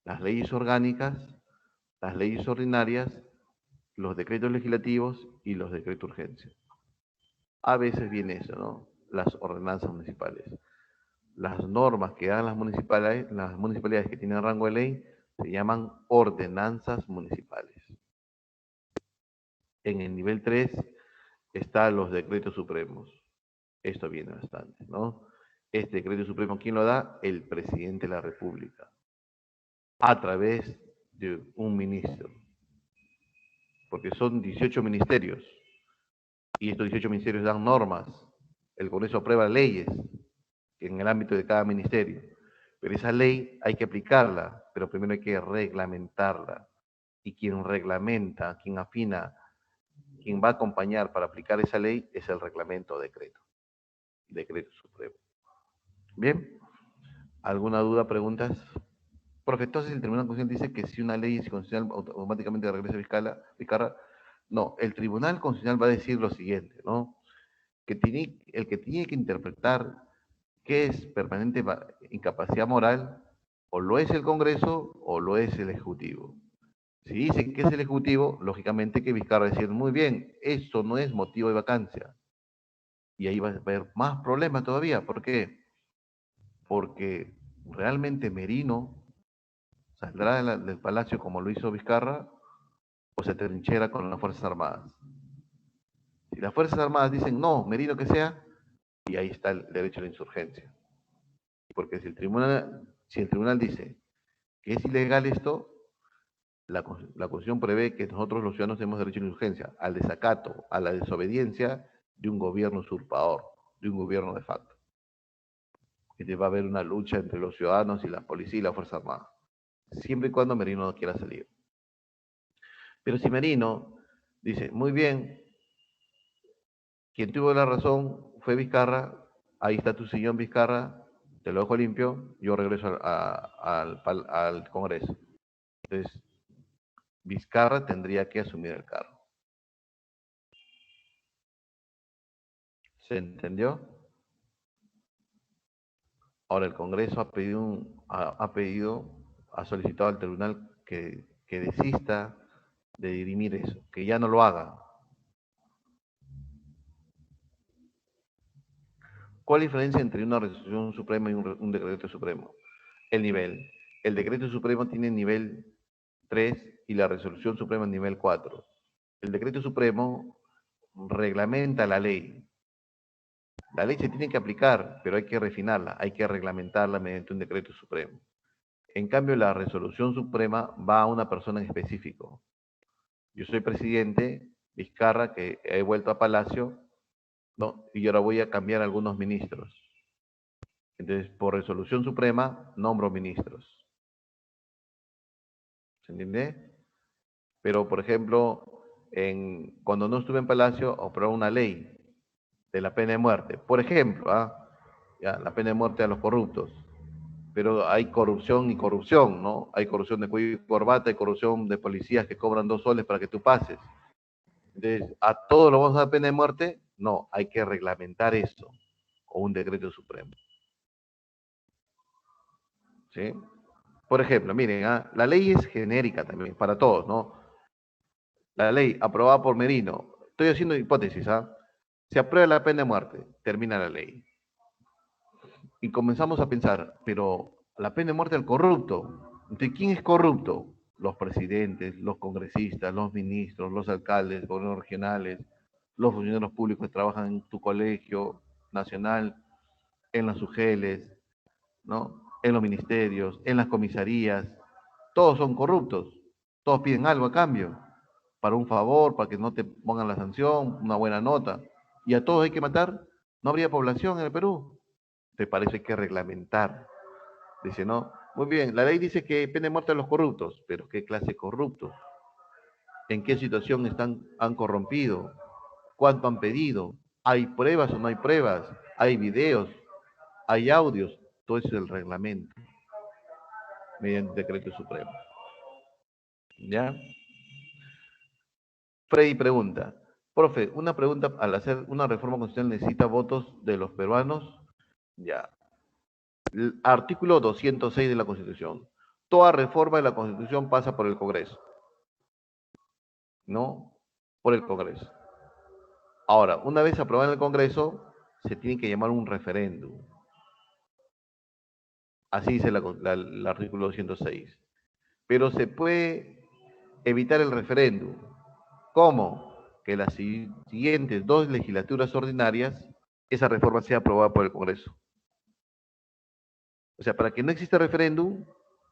las leyes orgánicas, las leyes ordinarias, los decretos legislativos y los decretos de urgencia. A veces viene eso, ¿no? Las ordenanzas municipales. Las normas que dan las municipalidades que tienen rango de ley se llaman ordenanzas municipales. En el nivel 3 están los decretos supremos. Esto viene bastante, ¿no? Este decreto supremo, ¿quién lo da? El presidente de la República, a través de un ministro, porque son 18 ministerios, y estos 18 ministerios dan normas, el Congreso aprueba leyes en el ámbito de cada ministerio, pero esa ley hay que aplicarla, pero primero hay que reglamentarla, y quien reglamenta, quien afina, quien va a acompañar para aplicar esa ley es el reglamento o decreto supremo. Bien, ¿alguna duda, preguntas? Profe, entonces el Tribunal Constitucional dice que si una ley es inconstitucional, automáticamente regresa a Vizcarra. No, el Tribunal Constitucional va a decir lo siguiente, ¿no? Que el que tiene que interpretar qué es permanente incapacidad moral, o lo es el Congreso o lo es el Ejecutivo. Si dice que es el Ejecutivo, lógicamente que Vizcarra va a decir, muy bien, esto no es motivo de vacancia. Y ahí va a haber más problemas todavía. ¿Por qué? Porque realmente Merino saldrá del palacio como lo hizo Vizcarra o se trinchera con las Fuerzas Armadas. Si las Fuerzas Armadas dicen no, Merino que sea, y ahí está el derecho a la insurgencia. Porque si el tribunal dice que es ilegal esto, la Constitución prevé que nosotros los ciudadanos tenemos derecho a la insurgencia, al desacato, a la desobediencia de un gobierno usurpador, de un gobierno de facto. Que va a haber una lucha entre los ciudadanos y la policía y la Fuerza Armada, siempre y cuando Merino no quiera salir. Pero si Merino dice, muy bien, quien tuvo la razón fue Vizcarra, ahí está tu sillón Vizcarra, te lo dejo limpio, yo regreso al Congreso. Entonces, Vizcarra tendría que asumir el cargo. ¿Se entendió? Ahora el Congreso ha solicitado al tribunal que desista de dirimir eso, que ya no lo haga. ¿Cuál es la diferencia entre una resolución suprema y un decreto supremo? El nivel. El decreto supremo tiene nivel 3 y la resolución suprema nivel 4. El decreto supremo reglamenta la ley. La ley se tiene que aplicar, pero hay que refinarla, hay que reglamentarla mediante un decreto supremo. En cambio, la resolución suprema va a una persona en específico. Yo soy presidente, Vizcarra, que he vuelto a Palacio, ¿no? Y ahora voy a cambiar algunos ministros. Entonces, por resolución suprema, nombro ministros. ¿Se entiende? Pero, por ejemplo, cuando no estuve en Palacio, aprobó una ley de la pena de muerte. Por ejemplo, ya, la pena de muerte a los corruptos. Pero hay corrupción y corrupción, ¿no? Hay corrupción de cuello y corbata, hay corrupción de policías que cobran 2 soles para que tú pases. Entonces, ¿a todos lo vamos a dar pena de muerte? No, hay que reglamentar eso con un decreto supremo. ¿Sí? Por ejemplo, miren, la ley es genérica también, para todos, ¿no? La ley aprobada por Merino, estoy haciendo hipótesis, se aprueba la pena de muerte, termina la ley. Y comenzamos a pensar, pero la pena de muerte al corrupto. ¿De quién es corrupto? Los presidentes, los congresistas, los ministros, los alcaldes, gobiernos regionales, los funcionarios públicos que trabajan en tu colegio nacional, en las UGELes, ¿no? En los ministerios, en las comisarías. Todos son corruptos. Todos piden algo a cambio, para un favor, para que no te pongan la sanción, una buena nota. Y a todos hay que matar. No habría población en el Perú. Te parece que reglamentar. Dice, no, muy bien, la ley dice que pena de muerte a los corruptos, pero ¿qué clase de corruptos? ¿En qué situación han corrompido? ¿Cuánto han pedido? ¿Hay pruebas o no hay pruebas? ¿Hay videos? ¿Hay audios? Todo eso es el reglamento, mediante decreto supremo. ¿Ya? Freddy pregunta, profe, una pregunta, al hacer una reforma constitucional necesita votos de los peruanos. Ya. El artículo 206 de la Constitución. Toda reforma de la Constitución pasa por el Congreso, ¿no? Por el Congreso. Ahora, una vez aprobada en el Congreso, se tiene que llamar un referéndum. Así dice el artículo 206. Pero se puede evitar el referéndum. ¿Cómo? Que las siguientes 2 legislaturas ordinarias, esa reforma sea aprobada por el Congreso. O sea, para que no exista referéndum,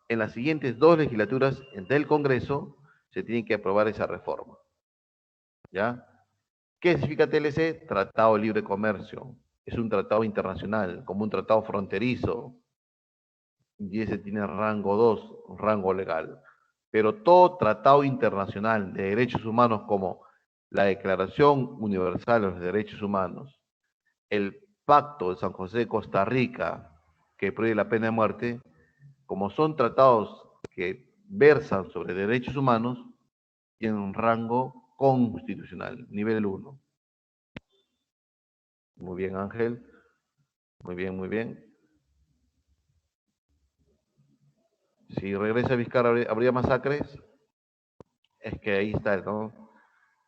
en las siguientes 2 legislaturas del Congreso se tiene que aprobar esa reforma. ¿Ya? ¿Qué significa TLC? Tratado de Libre Comercio. Es un tratado internacional, como un tratado fronterizo, y ese tiene rango 2, rango legal. Pero todo tratado internacional de derechos humanos como la Declaración Universal de los Derechos Humanos, el Pacto de San José de Costa Rica, que prohíbe la pena de muerte, como son tratados que versan sobre derechos humanos, tienen un rango constitucional, nivel 1. Muy bien, Ángel. Muy bien, muy bien. Si regresa a Vizcarra, ¿habría masacres? Es que ahí está, ¿no?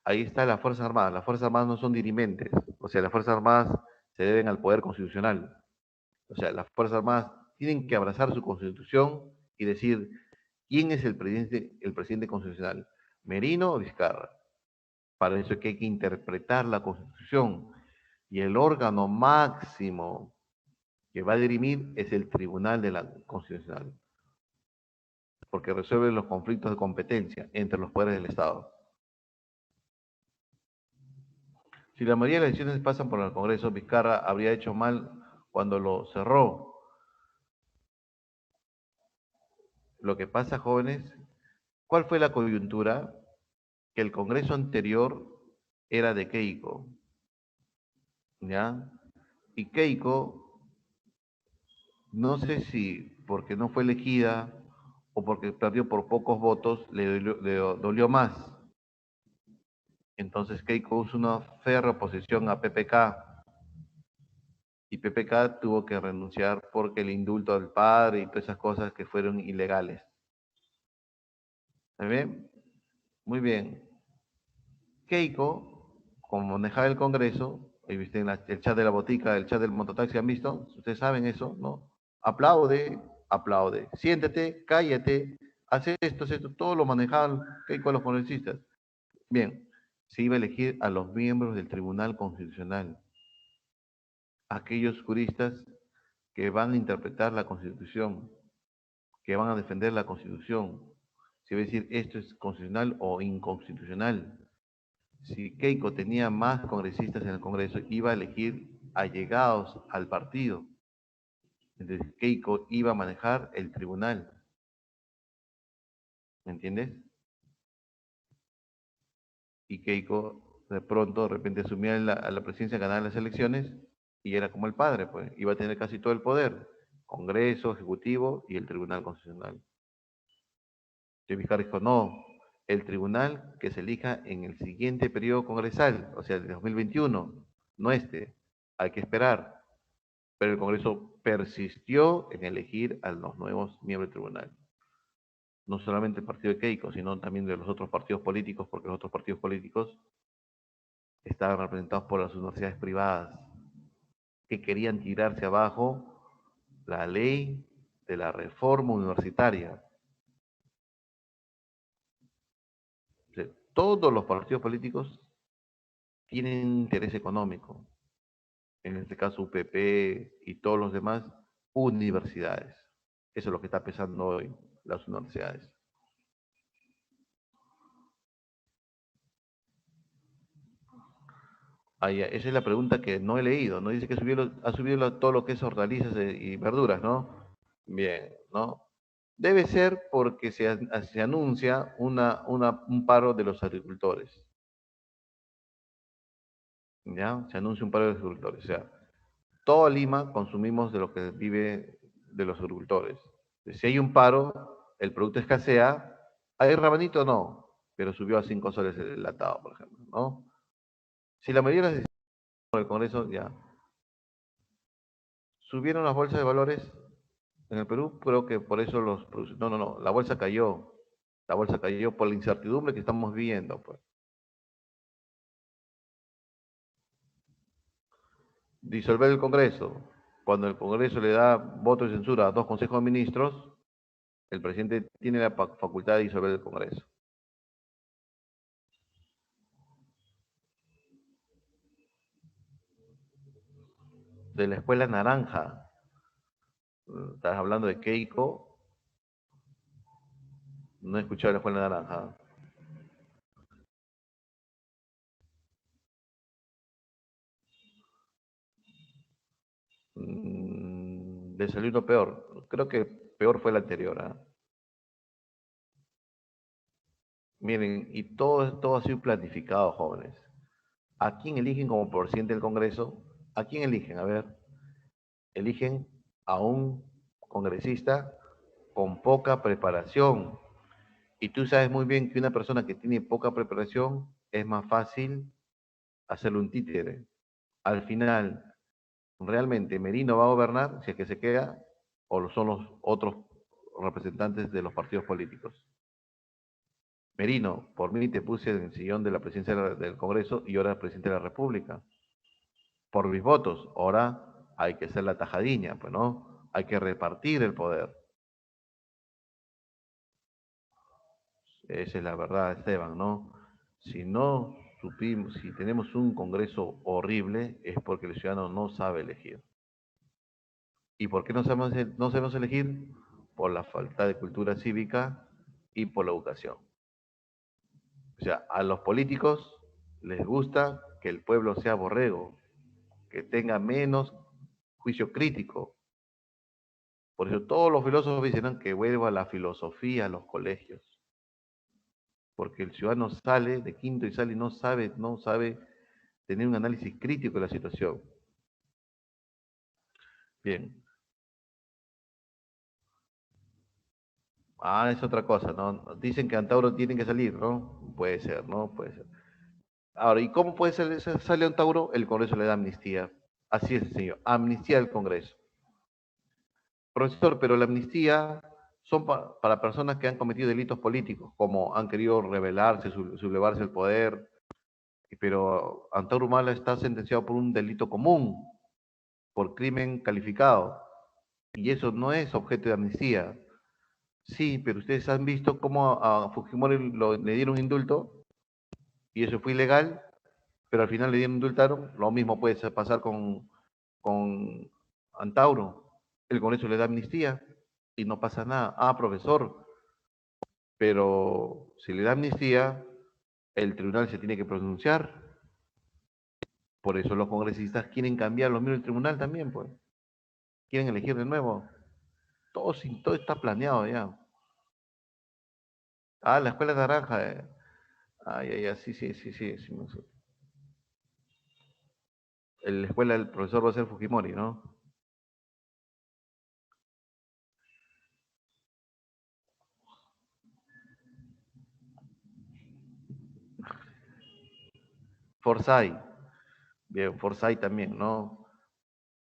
Ahí está las Fuerzas Armadas. Las Fuerzas Armadas no son dirimentes. O sea, las Fuerzas Armadas se deben al poder constitucional. O sea, las Fuerzas Armadas tienen que abrazar su constitución y decir quién es el presidente constitucional, Merino o Vizcarra. Para eso es que hay que interpretar la constitución. Y el órgano máximo que va a dirimir es el Tribunal de la Constitucional, porque resuelve los conflictos de competencia entre los poderes del Estado. Si la mayoría de las decisiones pasan por el Congreso, Vizcarra habría hecho mal cuando lo cerró. Lo que pasa, jóvenes, ¿cuál fue la coyuntura? Que el Congreso anterior era de Keiko, ¿ya? Y Keiko, no sé si porque no fue elegida o porque perdió por pocos votos, le dolió más. Entonces Keiko hizo una férrea oposición a PPK y PPK tuvo que renunciar porque el indulto al padre y todas esas cosas que fueron ilegales. ¿Está bien? Muy bien. Keiko, como manejaba el Congreso, y viste en el chat de la botica, el chat del mototaxi, ¿han visto? Ustedes saben eso, ¿no? Aplaude, aplaude. Siéntate, cállate, hace esto, todo lo manejaban Keiko a los congresistas. Bien, se iba a elegir a los miembros del Tribunal Constitucional, aquellos juristas que van a interpretar la Constitución, que van a defender la Constitución. Se va a decir esto es constitucional o inconstitucional. Si Keiko tenía más congresistas en el Congreso, iba a elegir allegados al partido. Entonces Keiko iba a manejar el tribunal. ¿Me entiendes? Y Keiko de repente asumía a la presidencia, ganaba las elecciones y era como el padre, pues iba a tener casi todo el poder. Congreso, Ejecutivo y el Tribunal Constitucional. Entonces Vizcarra dijo, no, el tribunal que se elija en el siguiente periodo congresal, o sea, el de 2021, no este. Hay que esperar. Pero el Congreso persistió en elegir a los nuevos miembros del tribunal. No solamente el partido de Keiko, sino también de los otros partidos políticos, porque los otros partidos políticos estaban representados por las universidades privadas, que querían tirarse abajo la ley de la reforma universitaria. O sea, todos los partidos políticos tienen interés económico, en este caso UPP y todos los demás, universidades. Eso es lo que está pesando hoy las universidades. Ah, ya, esa es la pregunta que no he leído, ¿no? Dice que ha subido todo lo que es hortalizas y verduras, ¿no? Bien, ¿no? Debe ser porque se anuncia un paro de los agricultores, ¿ya? Se anuncia un paro de los agricultores. O sea, todo Lima consumimos de lo que vive de los agricultores. Si hay un paro, el producto escasea, ¿hay rabanito? No, pero subió a 5 soles el latado, por ejemplo, ¿no? Si la mayoría de las decisiones por el Congreso, ya. Subieron las bolsas de valores en el Perú, creo que por eso no, la bolsa cayó. La bolsa cayó por la incertidumbre que estamos viviendo, pues. Disolver el Congreso. Cuando el Congreso le da voto de censura a dos consejos de ministros, el presidente tiene la facultad de disolver el Congreso. De la escuela naranja, estás hablando de Keiko, no he escuchado de la escuela naranja. Le salió uno peor. Creo que peor fue la anterior. ¿Ah? Miren, y todo ha sido planificado, jóvenes. ¿A quién eligen como presidente del Congreso? ¿A quién eligen? A ver, eligen a un congresista con poca preparación. Y tú sabes muy bien que una persona que tiene poca preparación es más fácil hacerle un títere. Al final, ¿realmente Merino va a gobernar si es que se queda o lo son los otros representantes de los partidos políticos? Merino, por mí te puse en el sillón de la presidencia del Congreso y ahora presidente de la República. Por mis votos, ahora hay que hacer la tajadiña, pues no, hay que repartir el poder. Esa es la verdad, Esteban, ¿no? Si no si tenemos un Congreso horrible, es porque el ciudadano no sabe elegir. ¿Y por qué no sabemos elegir? Por la falta de cultura cívica y por la educación. O sea, a los políticos les gusta que el pueblo sea borrego, que tenga menos juicio crítico. Por eso todos los filósofos dicen que vuelva la filosofía a los colegios. Porque el ciudadano sale de quinto y sale y no sabe tener un análisis crítico de la situación. Bien. Ah, es otra cosa, ¿no? Dicen que Antauro tiene que salir, ¿no? Puede ser, ¿no? Puede ser. Ahora, ¿y cómo puede ser sale Antauro? El Congreso le da amnistía. Así es, señor. Amnistía del Congreso. Profesor, pero la amnistía son para personas que han cometido delitos políticos, como han querido rebelarse, sublevarse al poder, pero Antauro Humala está sentenciado por un delito común, por crimen calificado, y eso no es objeto de amnistía. Sí, pero ustedes han visto cómo a Fujimori le dieron indulto y eso fue ilegal, pero al final le dieron indultaron. Lo mismo puede pasar con Antauro. El Congreso le da amnistía y no pasa nada. Ah, profesor, pero si le da amnistía, el tribunal se tiene que pronunciar. Por eso los congresistas quieren cambiar los miembros del tribunal también, pues. Quieren elegir de nuevo. Todo está planeado ya. Ah, la escuela naranja. Ay, ay, ay, sí, sí, sí, sí. Sí, la escuela del profesor va a ser Fujimori, ¿no? Forsyth. Bien, Forsyth también, ¿no?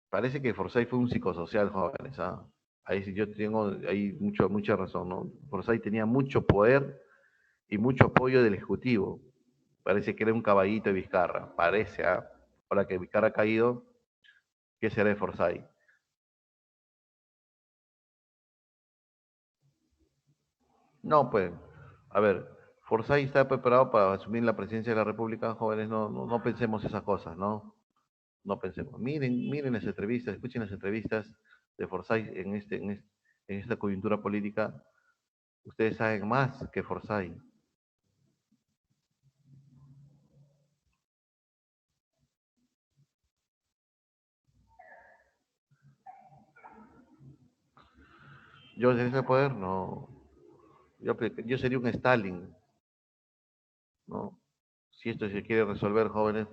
Parece que Forsyth fue un psicosocial, jóvenes, ¿ah? Ahí sí yo tengo ahí mucha razón, ¿no? Forsyth tenía mucho poder y mucho apoyo del Ejecutivo. Parece que era un caballito de Vizcarra, parece, ¿ah? Ahora que Vizcarra ha caído, ¿qué será de Forsyth? No, pues, a ver, Forsyth está preparado para asumir la presidencia de la República, jóvenes, no pensemos esas cosas, ¿no? No pensemos. Miren las entrevistas, escuchen las entrevistas de Forsyth en esta coyuntura política. Ustedes saben más que Forsyth. Yo en ese poder, no. Yo sería un Stalin, ¿no? Si esto se quiere resolver, jóvenes,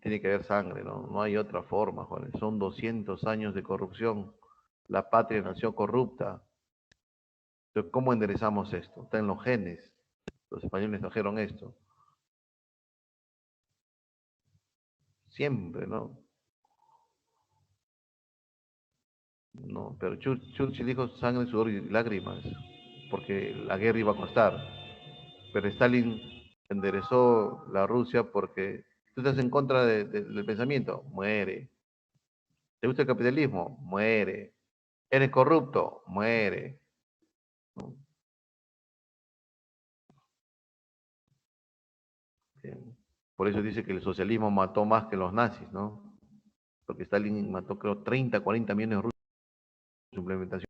tiene que haber sangre, ¿no? No hay otra forma, jóvenes. Son 200 años de corrupción. La patria nació corrupta. Entonces, ¿cómo enderezamos esto? Está en los genes. Los españoles trajeron esto. Siempre, ¿no? No, pero Churchill dijo sangre, sudor y lágrimas, porque la guerra iba a costar. Pero Stalin enderezó la Rusia porque tú estás en contra del pensamiento, muere. ¿Te gusta el capitalismo? Muere. ¿Eres corrupto? Muere. ¿No? Por eso dice que el socialismo mató más que los nazis, ¿no? Porque Stalin mató, creo, 30, 40 millones de rusos en su implementación.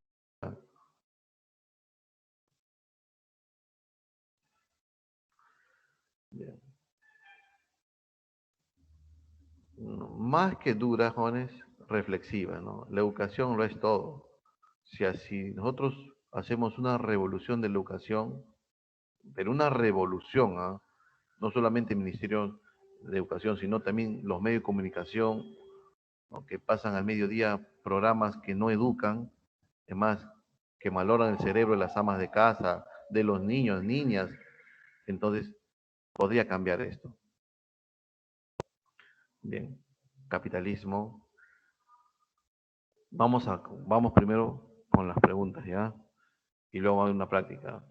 No, más que dura, jóvenes, reflexiva, ¿no? La educación lo es todo. Si así nosotros hacemos una revolución de la educación, pero una revolución, ¿ah? No solamente el Ministerio de Educación, sino también los medios de comunicación, ¿no? Que pasan al mediodía programas que no educan, es más, que maloran el cerebro de las amas de casa, de los niños, niñas. Entonces, podría cambiar esto. Bien, capitalismo. Vamos primero con las preguntas, ¿ya? Y luego hay una práctica.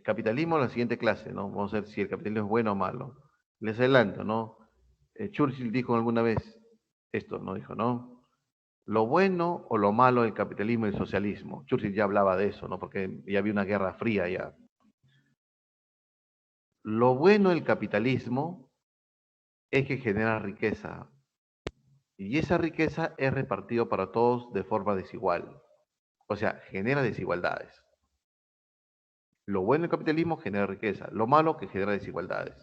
Capitalismo, la siguiente clase, ¿no? Vamos a ver si el capitalismo es bueno o malo. Les adelanto, ¿no? Churchill dijo alguna vez esto, ¿no? Dijo, ¿no? Lo bueno o lo malo del capitalismo y el socialismo. Churchill ya hablaba de eso, ¿no? Porque ya había una guerra fría ya. Lo bueno del capitalismo es que genera riqueza y esa riqueza es repartida para todos de forma desigual. O sea, genera desigualdades. Lo bueno del capitalismo genera riqueza, lo malo que genera desigualdades.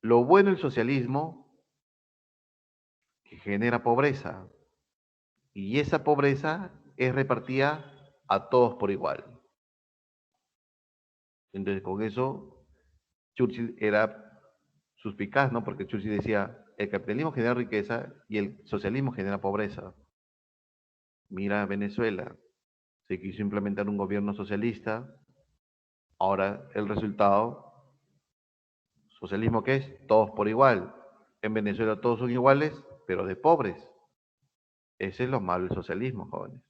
Lo bueno del socialismo que genera pobreza y esa pobreza es repartida a todos por igual. Entonces con eso Churchill era suspicaz, ¿no? Porque Churchill decía, el capitalismo genera riqueza y el socialismo genera pobreza. Mira Venezuela, se quiso implementar un gobierno socialista, ahora el resultado, socialismo ¿qué es? Todos por igual. En Venezuela todos son iguales, pero de pobres. Ese es lo malo del socialismo, jóvenes.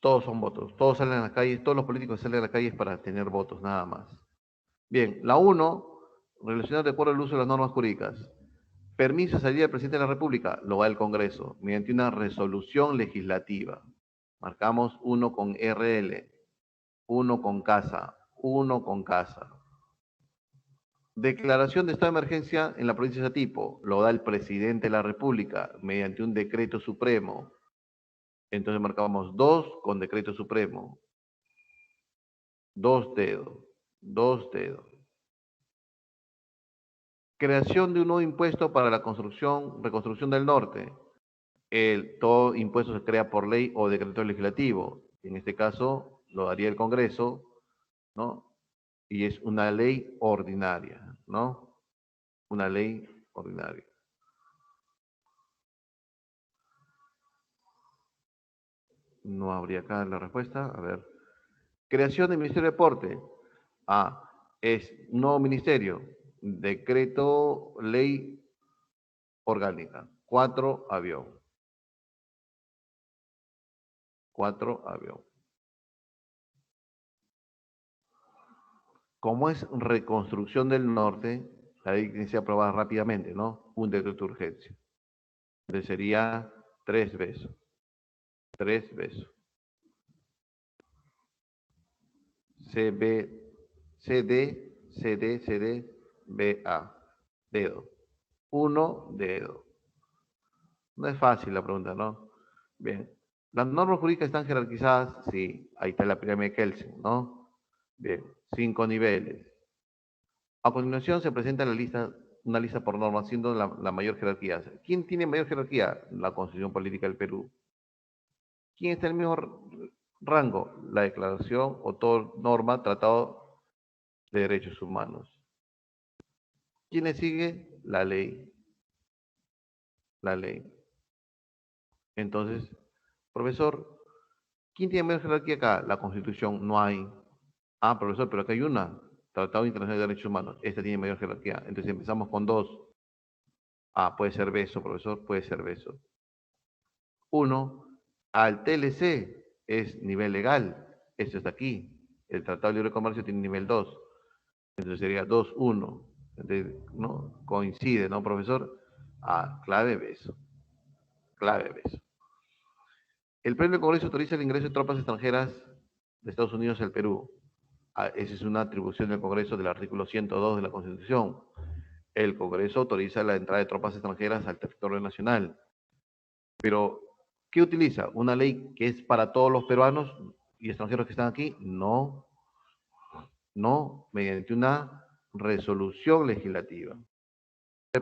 Todos son votos, todos salen a las calles, todos los políticos salen a las calles para tener votos, nada más. Bien, la uno, relacionada de acuerdo al uso de las normas jurídicas. Permiso de salida del presidente de la República, lo da el Congreso, mediante una resolución legislativa. Marcamos uno con RL, uno con casa, uno con casa. Declaración de estado de emergencia en la provincia de Satipo, lo da el presidente de la República, mediante un decreto supremo. Entonces marcamos dos con decreto supremo. Dos dedos, dos dedos. Creación de un nuevo impuesto para la construcción, reconstrucción del norte. Todo impuesto se crea por ley o decreto legislativo. En este caso lo daría el Congreso, ¿no? Y es una ley ordinaria, ¿no? Una ley ordinaria. No habría acá la respuesta. A ver. Creación del Ministerio de Deporte. Ah, es nuevo ministerio. Decreto, ley orgánica. 4 avión. 4 avión. Como es reconstrucción del norte, la ley tiene que ser aprobada rápidamente, ¿no? Un decreto de urgencia. Entonces sería 3 veces. 3 veces. CB, CD, CD, CD, BA. Dedo. Uno, dedo. No es fácil la pregunta, ¿no? Bien. ¿Las normas jurídicas están jerarquizadas? Sí. Ahí está la pirámide de Kelsen, ¿no? Bien. 5 niveles. A continuación se presenta la lista, una lista por norma, siendo la mayor jerarquía. ¿Quién tiene mayor jerarquía? La Constitución Política del Perú. ¿Quién está en el mismo rango? La declaración o toda norma, tratado de derechos humanos. ¿Quién le sigue? La ley. La ley. Entonces, profesor, ¿quién tiene mayor jerarquía acá? La Constitución. No hay. Ah, profesor, pero acá hay una. Tratado Internacional de Derechos Humanos. Esta tiene mayor jerarquía. Entonces empezamos con dos. Ah, puede ser beso, profesor. Puede ser beso. Uno, al TLC es nivel legal. Esto está aquí. El Tratado de Libre Comercio tiene nivel 2. Entonces sería 2-1. Entonces, ¿no? Coincide, ¿no, profesor? Ah, clave beso. Clave beso. El Pleno del Congreso autoriza el ingreso de tropas extranjeras de Estados Unidos al Perú. Ah, esa es una atribución del Congreso del artículo 102 de la Constitución. El Congreso autoriza la entrada de tropas extranjeras al territorio nacional. Pero, ¿qué utiliza? ¿Una ley que es para todos los peruanos y extranjeros que están aquí? No, no, mediante una resolución legislativa.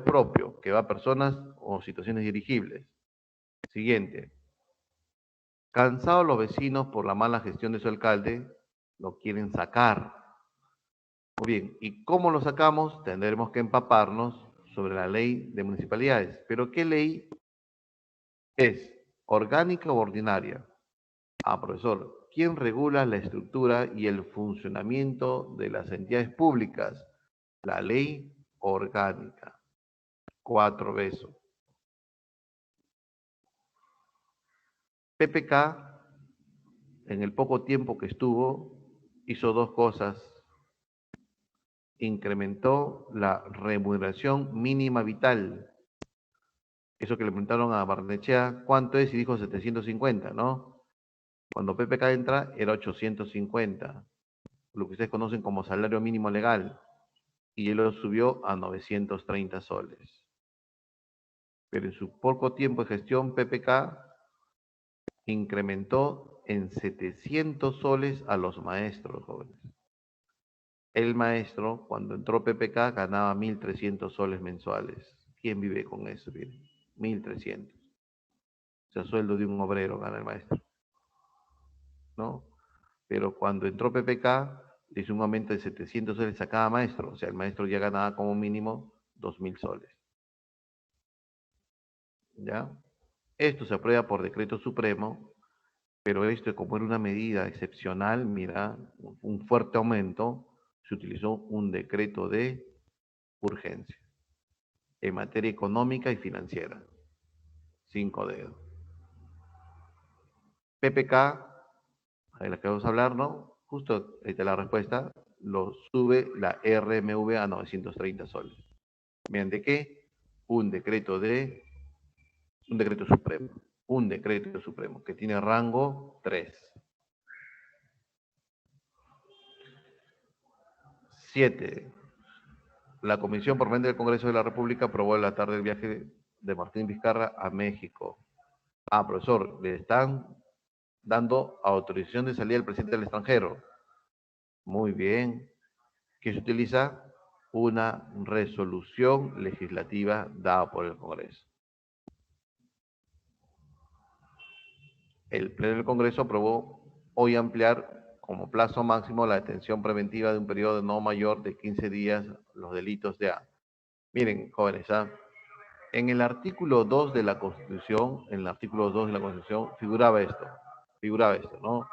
Propio, que va a personas o situaciones dirigibles. Siguiente. Cansados los vecinos por la mala gestión de su alcalde, lo quieren sacar. Muy bien, ¿y cómo lo sacamos? Tendremos que empaparnos sobre la ley de municipalidades. ¿Pero qué ley es? ¿Orgánica o ordinaria? Ah, profesor, ¿quién regula la estructura y el funcionamiento de las entidades públicas? La ley orgánica. 4 besos. PPK, en el poco tiempo que estuvo, hizo dos cosas. Incrementó la remuneración mínima vital. Eso que le preguntaron a Barnechea, ¿cuánto es? Y dijo 750, ¿no? Cuando PPK entra, era 850, lo que ustedes conocen como salario mínimo legal, y él lo subió a 930 soles. Pero en su poco tiempo de gestión, PPK incrementó en 700 soles a los maestros jóvenes. El maestro, cuando entró PPK, ganaba 1.300 soles mensuales. ¿Quién vive con eso? 1.300. O sea, sueldo de un obrero gana el maestro, ¿no? Pero cuando entró PPK, hizo un aumento de 700 soles a cada maestro. O sea, el maestro ya ganaba como mínimo 2.000 soles. ¿Ya? Esto se aprueba por decreto supremo, pero esto, como era una medida excepcional, mira, un fuerte aumento, se utilizó un decreto de urgencia en materia económica y financiera. 5 dedos. PPK, de la que vamos a hablar, ¿no? Justo ahí está la respuesta, lo sube la RMV a 930 soles. ¿Mediante qué? Un decreto de, un decreto supremo. Un decreto supremo que tiene rango 3. 7. La Comisión Permanente del Congreso de la República aprobó en la tarde el viaje de Martín Vizcarra a México. Ah, profesor, le están dando autorización de salida al presidente del extranjero. Muy bien. ¿Qué se utiliza? Una resolución legislativa dada por el Congreso. El Pleno del Congreso aprobó hoy ampliar como plazo máximo la detención preventiva de un periodo no mayor de 15 días los delitos de A. Miren, jóvenes, en el artículo 2 de la Constitución, en el artículo 2 de la Constitución, figuraba esto, ¿no?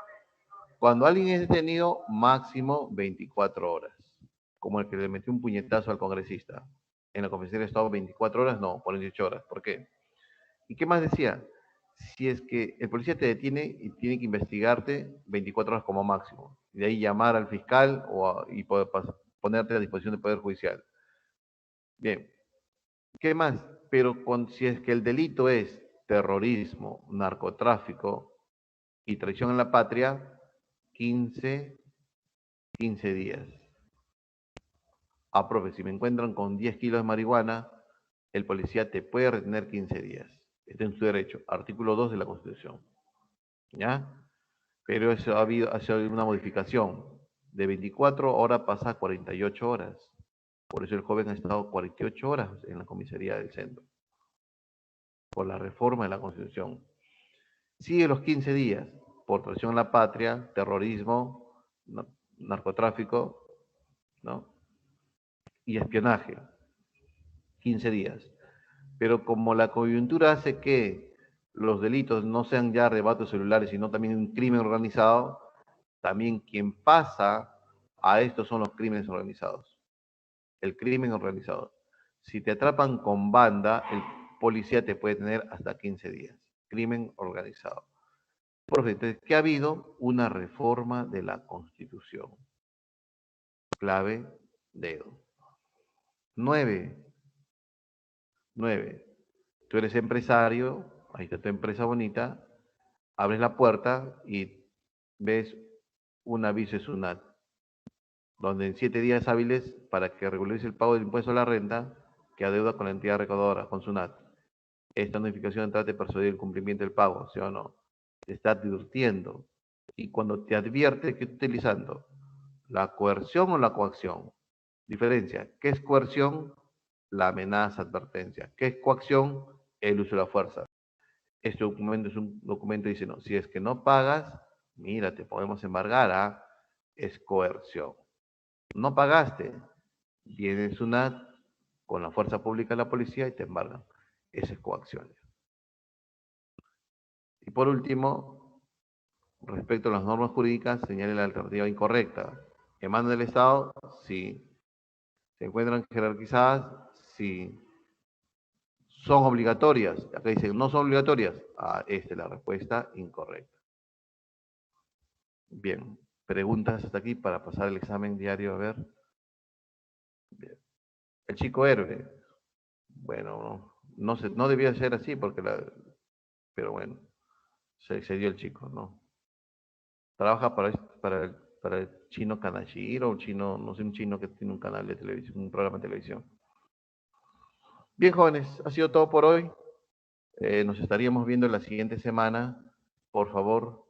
Cuando alguien es detenido, máximo 24 horas, como el que le metió un puñetazo al congresista. En la Comisión de Estado, 24 horas, no, 48 horas. ¿Por qué? ¿Y qué más decía? Si es que el policía te detiene y tiene que investigarte 24 horas como máximo, y de ahí llamar al fiscal y poder ponerte a disposición del Poder Judicial. Bien, ¿qué más? Pero si es que el delito es terrorismo, narcotráfico y traición a la patria, 15 días. Profe, si me encuentran con 10 kilos de marihuana, el policía te puede retener 15 días. Está en su derecho. Artículo 2 de la Constitución. ¿Ya? Pero eso ha sido una modificación. De 24 horas pasa a 48 horas. Por eso el joven ha estado 48 horas en la comisaría del centro. Por la reforma de la Constitución. Sigue los 15 días por traición a la patria, terrorismo, narcotráfico, ¿no? Y espionaje. 15 días. Pero como la coyuntura hace que los delitos no sean ya arrebatos celulares, sino también un crimen organizado, también quien pasa a esto son los crímenes organizados. El crimen organizado. Si te atrapan con banda, el policía te puede tener hasta 15 días. Crimen organizado. Profe, entonces, ¿qué ha habido? Una reforma de la Constitución. Clave, dedo. 9. 9. Tú eres empresario, ahí está tu empresa bonita, abres la puerta y ves un aviso de SUNAT, donde en 7 días hábiles, para que regularice el pago del impuesto a la renta, que adeuda con la entidad recaudadora, con SUNAT. Esta notificación trata de persuadir el cumplimiento del pago, ¿sí o no? Te está advirtiendo. Y cuando te advierte, ¿qué está utilizando? ¿La coerción o la coacción? Diferencia. ¿Qué es coerción? La amenaza, advertencia. ¿Qué es coacción? El uso de la fuerza. Este documento es un documento que dice, no, si es que no pagas, mira, te podemos embargar, ¿ah? Es coerción. No pagaste, viene SUNAT con la fuerza pública de la policía y te embargan. Esa es coacción. Y por último, respecto a las normas jurídicas, señale la alternativa incorrecta. ¿Emana del Estado? Sí. ¿Se encuentran jerarquizadas? Sí. ¿Son obligatorias? Acá dicen, no son obligatorias. Esta es la respuesta incorrecta. Bien, preguntas hasta aquí para pasar el examen diario, a ver. Bien. El chico héroe. Bueno, No debía ser así, pero bueno, se excedió el chico, ¿no? Trabaja para el chino Kanashiro, un chino, no sé, un chino que tiene un canal de televisión, un programa de televisión. Bien, jóvenes, ha sido todo por hoy. Nos estaríamos viendo la siguiente semana. Por favor,